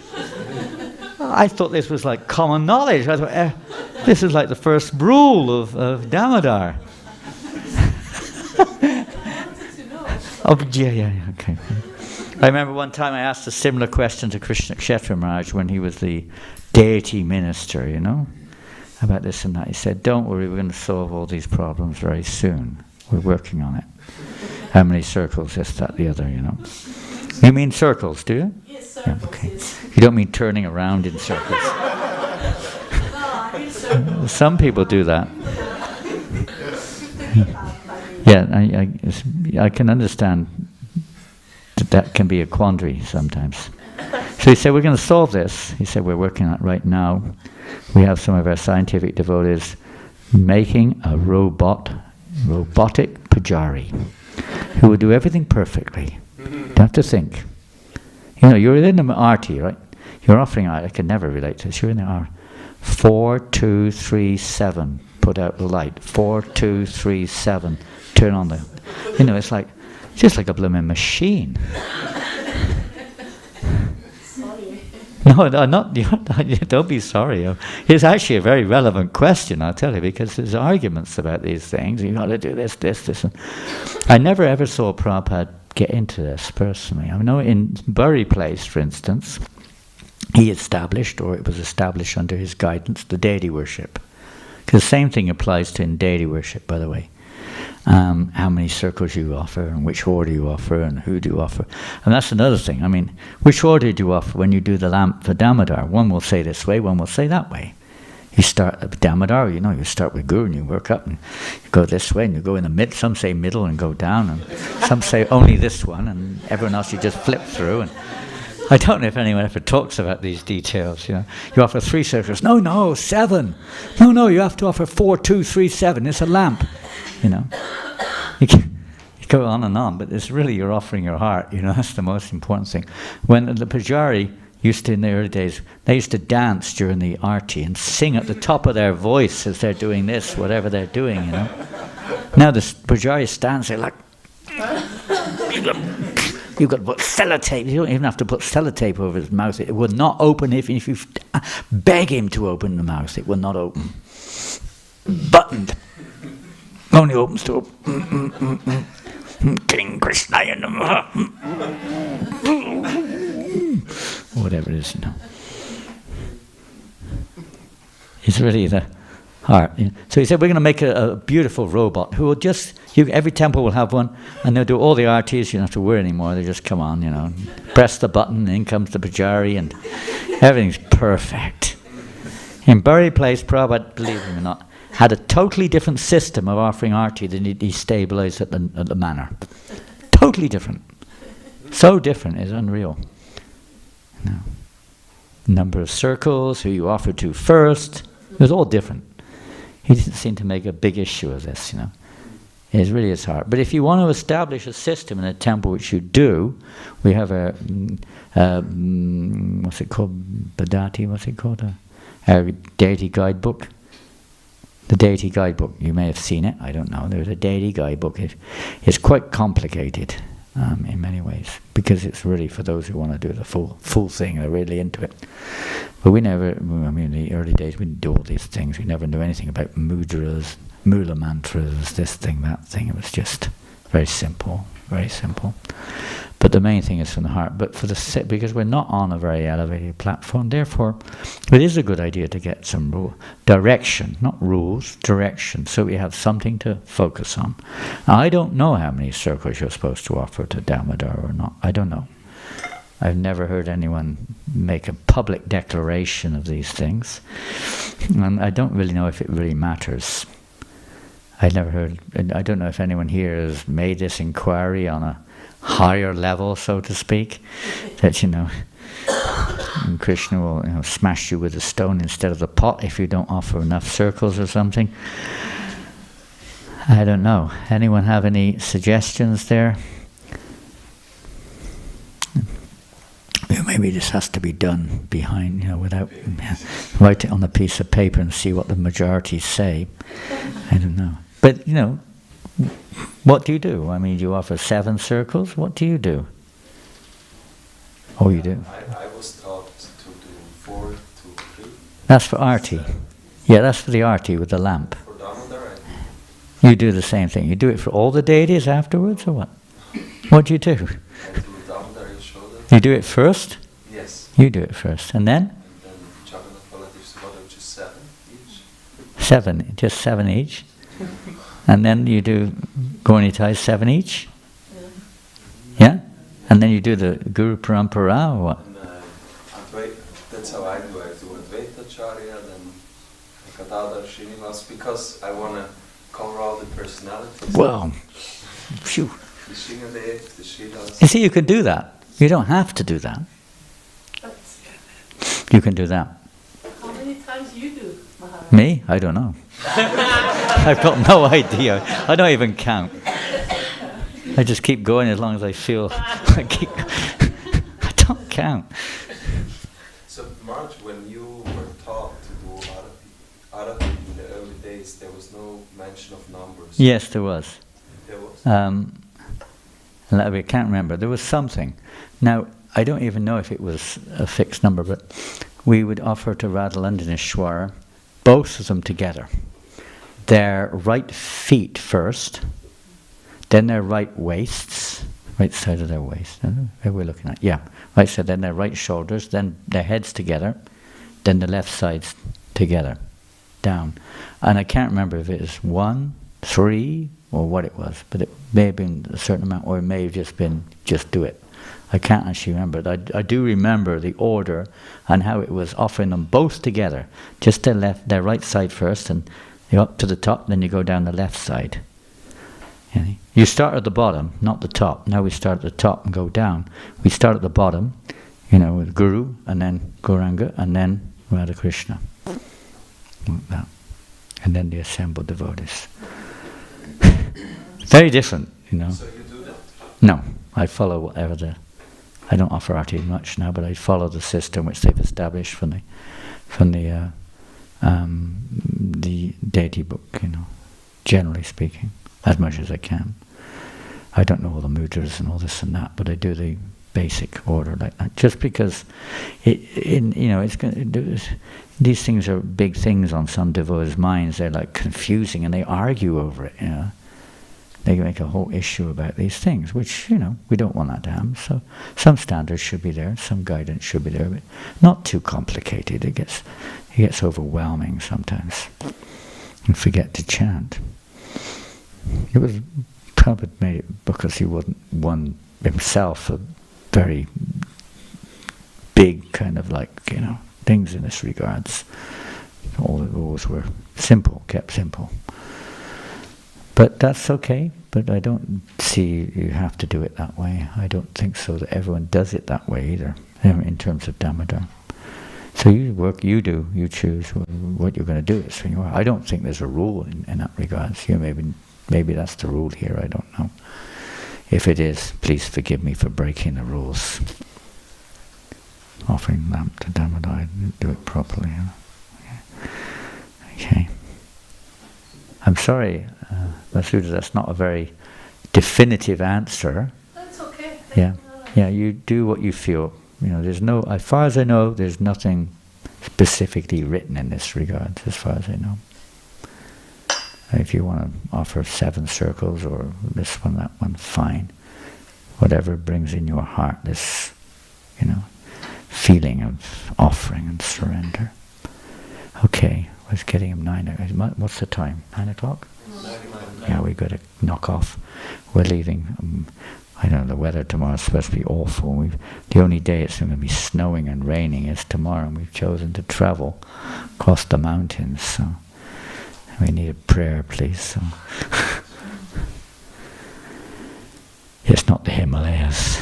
I thought this was like common knowledge. I thought, this is like the first rule of Damodar. Oh, yeah, okay. I remember one time I asked a similar question to Krishna Kshetra Maharaj when he was the deity minister, you know, about this and that. He said, don't worry, we're going to solve all these problems very soon. We're working on it. How many circles, this, that, the other, you know. You mean circles, do you? Yes, circles, yeah, okay. Yes. You don't mean turning around in circles. No, I mean circles. Some people do that. Yeah, I can understand that can be a quandary sometimes. So he said, we're going to solve this. He said, we're working on it right now. We have some of our scientific devotees making a robotic pujari who will do everything perfectly. Don't have to think. You know, you're in an arty, right? You're offering, I can never relate to this, you're in the hour. 4, 2, 3, 7. Put out the light. 4, 2, 3, 7. Turn on the... You know, it's like, just like a blooming machine. No, not don't be sorry. It's actually a very relevant question, I'll tell you, because there's arguments about these things. You've got to do this, and... I never ever saw Prabhupada get into this, personally. I know in Bury Place, for instance, he established, or it was established under his guidance, the deity worship. Because the same thing applies to in deity worship, by the way. How many circles you offer, and which order you offer, and who do you offer. And that's another thing. I mean, which order do you offer when you do the lamp for Damodar? One will say this way, one will say that way. You start at Damodar, you know, you start with Guru and you work up, and you go this way, and you go in the mid. Some say middle and go down, and some say only this one, and everyone else you just flip through. And I don't know if anyone ever talks about these details, you know. You offer 3 circles. No, 7. No, you have to offer 4, 2, 3, 7. It's a lamp, you know. You go on and on, but it's really you're offering your heart, you know. That's the most important thing. When the Pujari used to, in the early days, they used to dance during the arti and sing at the top of their voice as they're doing this, whatever they're doing, you know. Now the Pujari stands there like... You've got to put sellotape. You don't even have to put sellotape over his mouth. It will not open if you beg him to open the mouth. It will not open. Buttoned. Only opens to King Krishna and whatever it is, you know. It's really the heart. You know. So he said, we're going to make a beautiful robot who will just... every temple will have one, and they'll do all the artis. You don't have to worry anymore. They just come on, you know, press the button, in comes the pujari, and everything's perfect. In Bury Place, Prabhupada, believe it or not, had a totally different system of offering arti than he destabilized at the manor. Totally different. So different, it's unreal. No. Number of circles, who you offer to first, it was all different. He didn't seem to make a big issue of this, you know. It really is hard. But if you want to establish a system in a temple, which you do, we have a what's it called? Badati, what's it called? A deity guidebook. The deity guidebook, you may have seen it, I don't know. There's a deity guidebook. It's quite complicated in many ways, because it's really for those who want to do the full thing, they're really into it. But we never, I mean, in the early days, we didn't do all these things. We never knew anything about mudras, mula mantras, this thing, that thing. It was just very simple, very simple. But the main thing is from the heart. But for because we're not on a very elevated platform, therefore, it is a good idea to get some direction, not rules, direction, so we have something to focus on. Now, I don't know how many circles you're supposed to offer to Damodar or not. I don't know. I've never heard anyone make a public declaration of these things. And I don't really know if it really matters. I don't know if anyone here has made this inquiry on a higher level, so to speak, that, you know, Krishna will, you know, smash you with a stone instead of the pot if you don't offer enough circles or something. I don't know. Anyone have any suggestions there? Maybe this has to be done behind, you know, without write it on a piece of paper and see what the majority say. I don't know. But, you know, what do you do? I mean, you offer 7 circles. What do you do? Oh, you do? I was taught to do 4, 2, 3. That's for arti. Yeah, that's for the arti with the lamp. For Damodar, You do the same thing. You do it for all the deities afterwards, or what? What do you do? I do Damodar, you show them. You do it first? Yes. You do it first. And then? And then Jagannath Baladev Subhadra, which is 7 each. 7, just 7 each. And then you do Gaurnitai 7 each? Yeah? And then you do the Guru Parampara or what? And that's how I do. I do Advaitacharya, then Gadadhar, Srinivas, because I want to cover all the personalities. Well, phew. The Sringadev, the Sridas. You see, you can do that. You don't have to do that. You can do that. How many times you do, Maharaj? Me? I don't know. I've got no idea. I don't even count. I just keep going as long as I feel. I don't count. Yes, there was. There was. I can't remember. There was something. Now, I don't even know if it was a fixed number, but we would offer to Radhalandineshwara both of them together. Their right feet first, then their right waists, right side of their waist. Where we're looking at? Yeah, right side. Then their right shoulders, then their heads together, then the left sides together, down. And I can't remember if it was 1, 3, or what it was, but it may have been a certain amount, or it may have just been just do it. I can't actually remember. I do remember the order and how it was offering them both together, just their right side first, and you up to the top, then you go down the left side. You start at the bottom, not the top. Now we start at the top and go down. We start at the bottom, with Guru, and then Gauranga, and then Radha Krishna. Like that. And then the assembled devotees. Very different, So you do that? No, I follow whatever I don't offer arti much now, but I follow the system which they've established from the deity book, generally speaking, as much as I can. I don't know all the mudras and all this and that, but I do the basic order like that. Just because it's going to do. These things are big things on some devotees' minds. They're like confusing, and they argue over it. They make a whole issue about these things, which we don't want that to happen. So some standards should be there, some guidance should be there, but not too complicated. It gets overwhelming sometimes. And forget to chant. It was Prabhupada made it because he wasn't one himself a very big kind of things in this regards. All the rules were simple, kept simple. But that's okay, but I don't see you have to do it that way. I don't think so that everyone does it that way either, in terms of Damodar. So you work, you do, you choose what you're going to do. I don't think there's a rule in that regards. Maybe that's the rule here, I don't know. If it is, please forgive me for breaking the rules. Offering lamp to Damodar, I didn't do it properly. Okay. I'm sorry, Masuda, that's not a very definitive answer. That's okay. Yeah, you do what you feel. There's no, as far as I know, there's nothing specifically written in this regard, as far as I know. If you want to offer 7 circles or this one, that one, fine. Whatever brings in your heart this, feeling of offering and surrender. Okay, I was getting him 9. What's the time? 9 o'clock? 9. Yeah, we've got to knock off. We're leaving. I don't know, the weather tomorrow is supposed to be awful. The only day it's going to be snowing and raining is tomorrow, and we've chosen to travel across the mountains. So we need a prayer, please. So. It's not the Himalayas.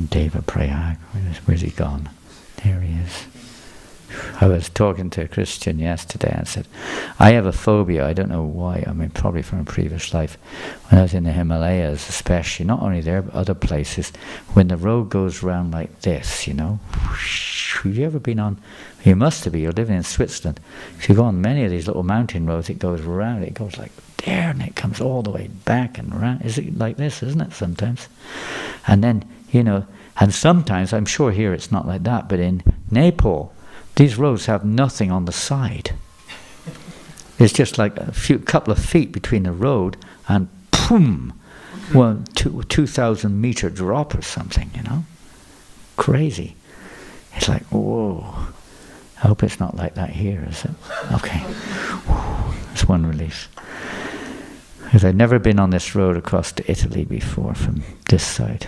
Deva Prayag, where's he gone? There he is. I was talking to a Christian yesterday and said, I have a phobia, I don't know why, probably from a previous life. When I was in the Himalayas especially, not only there but other places, when the road goes round like this, have you ever been on, you must have, you're living in Switzerland. If you go on many of these little mountain roads, it goes round, it goes like there and it comes all the way back and round. Is it like this, isn't it, sometimes? And then, and sometimes, I'm sure here it's not like that, but in Nepal, these roads have nothing on the side. It's just like a couple of feet between the road and boom, 2,000 meter drop or something, Crazy. It's like, whoa. I hope it's not like that here, is it? Okay. That's one relief. Because I've never been on this road across to Italy before from this side.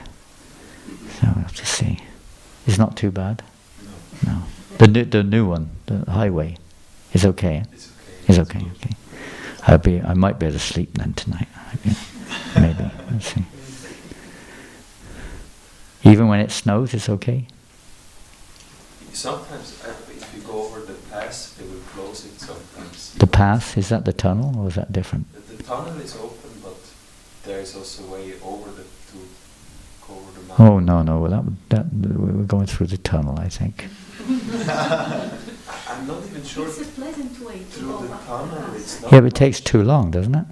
So we'll have to see. It's not too bad? No. The new one, the highway, is okay. It's okay. Okay. I might be able to sleep then tonight. Maybe. Let's see. Even when it snows, it's okay. Sometimes, if you go over the pass, they will close it sometimes. The pass, is that the tunnel or is that different? The tunnel is open, but there is also a way over to go over the mountain. Oh no! Well, that we're going through the tunnel, I think. I I'm not even sure. It's a pleasant way to Through go the up tunnel, the it's pass. not. Yeah, but it takes too long, doesn't it?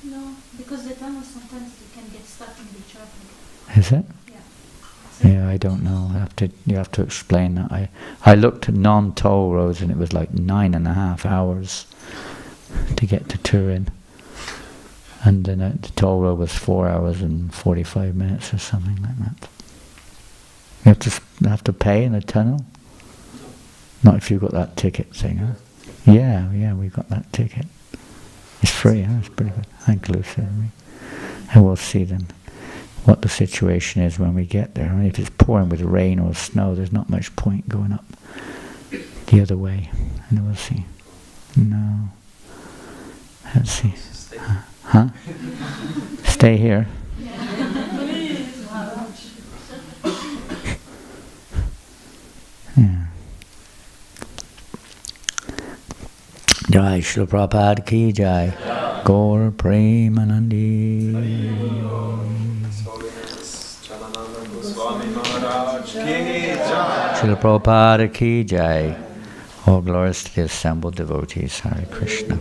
No, because the tunnel sometimes you can get stuck in the traffic. Is it? Yeah. Yeah, I don't know. You have to explain that. I looked at non-toll roads and it was like 9.5 hours to get to Turin. And then the toll road was 4 hours and 45 minutes or something like that. You have to pay in the tunnel? Not if you've got that ticket thing, huh? Yeah, we got that ticket. It's free, huh? It's pretty good. Thank Lucy. And we'll see then what the situation is when we get there. I mean, if it's pouring with rain or snow, there's not much point going up the other way. And we'll see. No. Let's see. Huh? Stay here. Yeah. Jai Shri Prabhupada ki jai. Gaur Premanandi. Shri Prabhupada ki jai. All glories to the assembled devotees. Hare Krishna.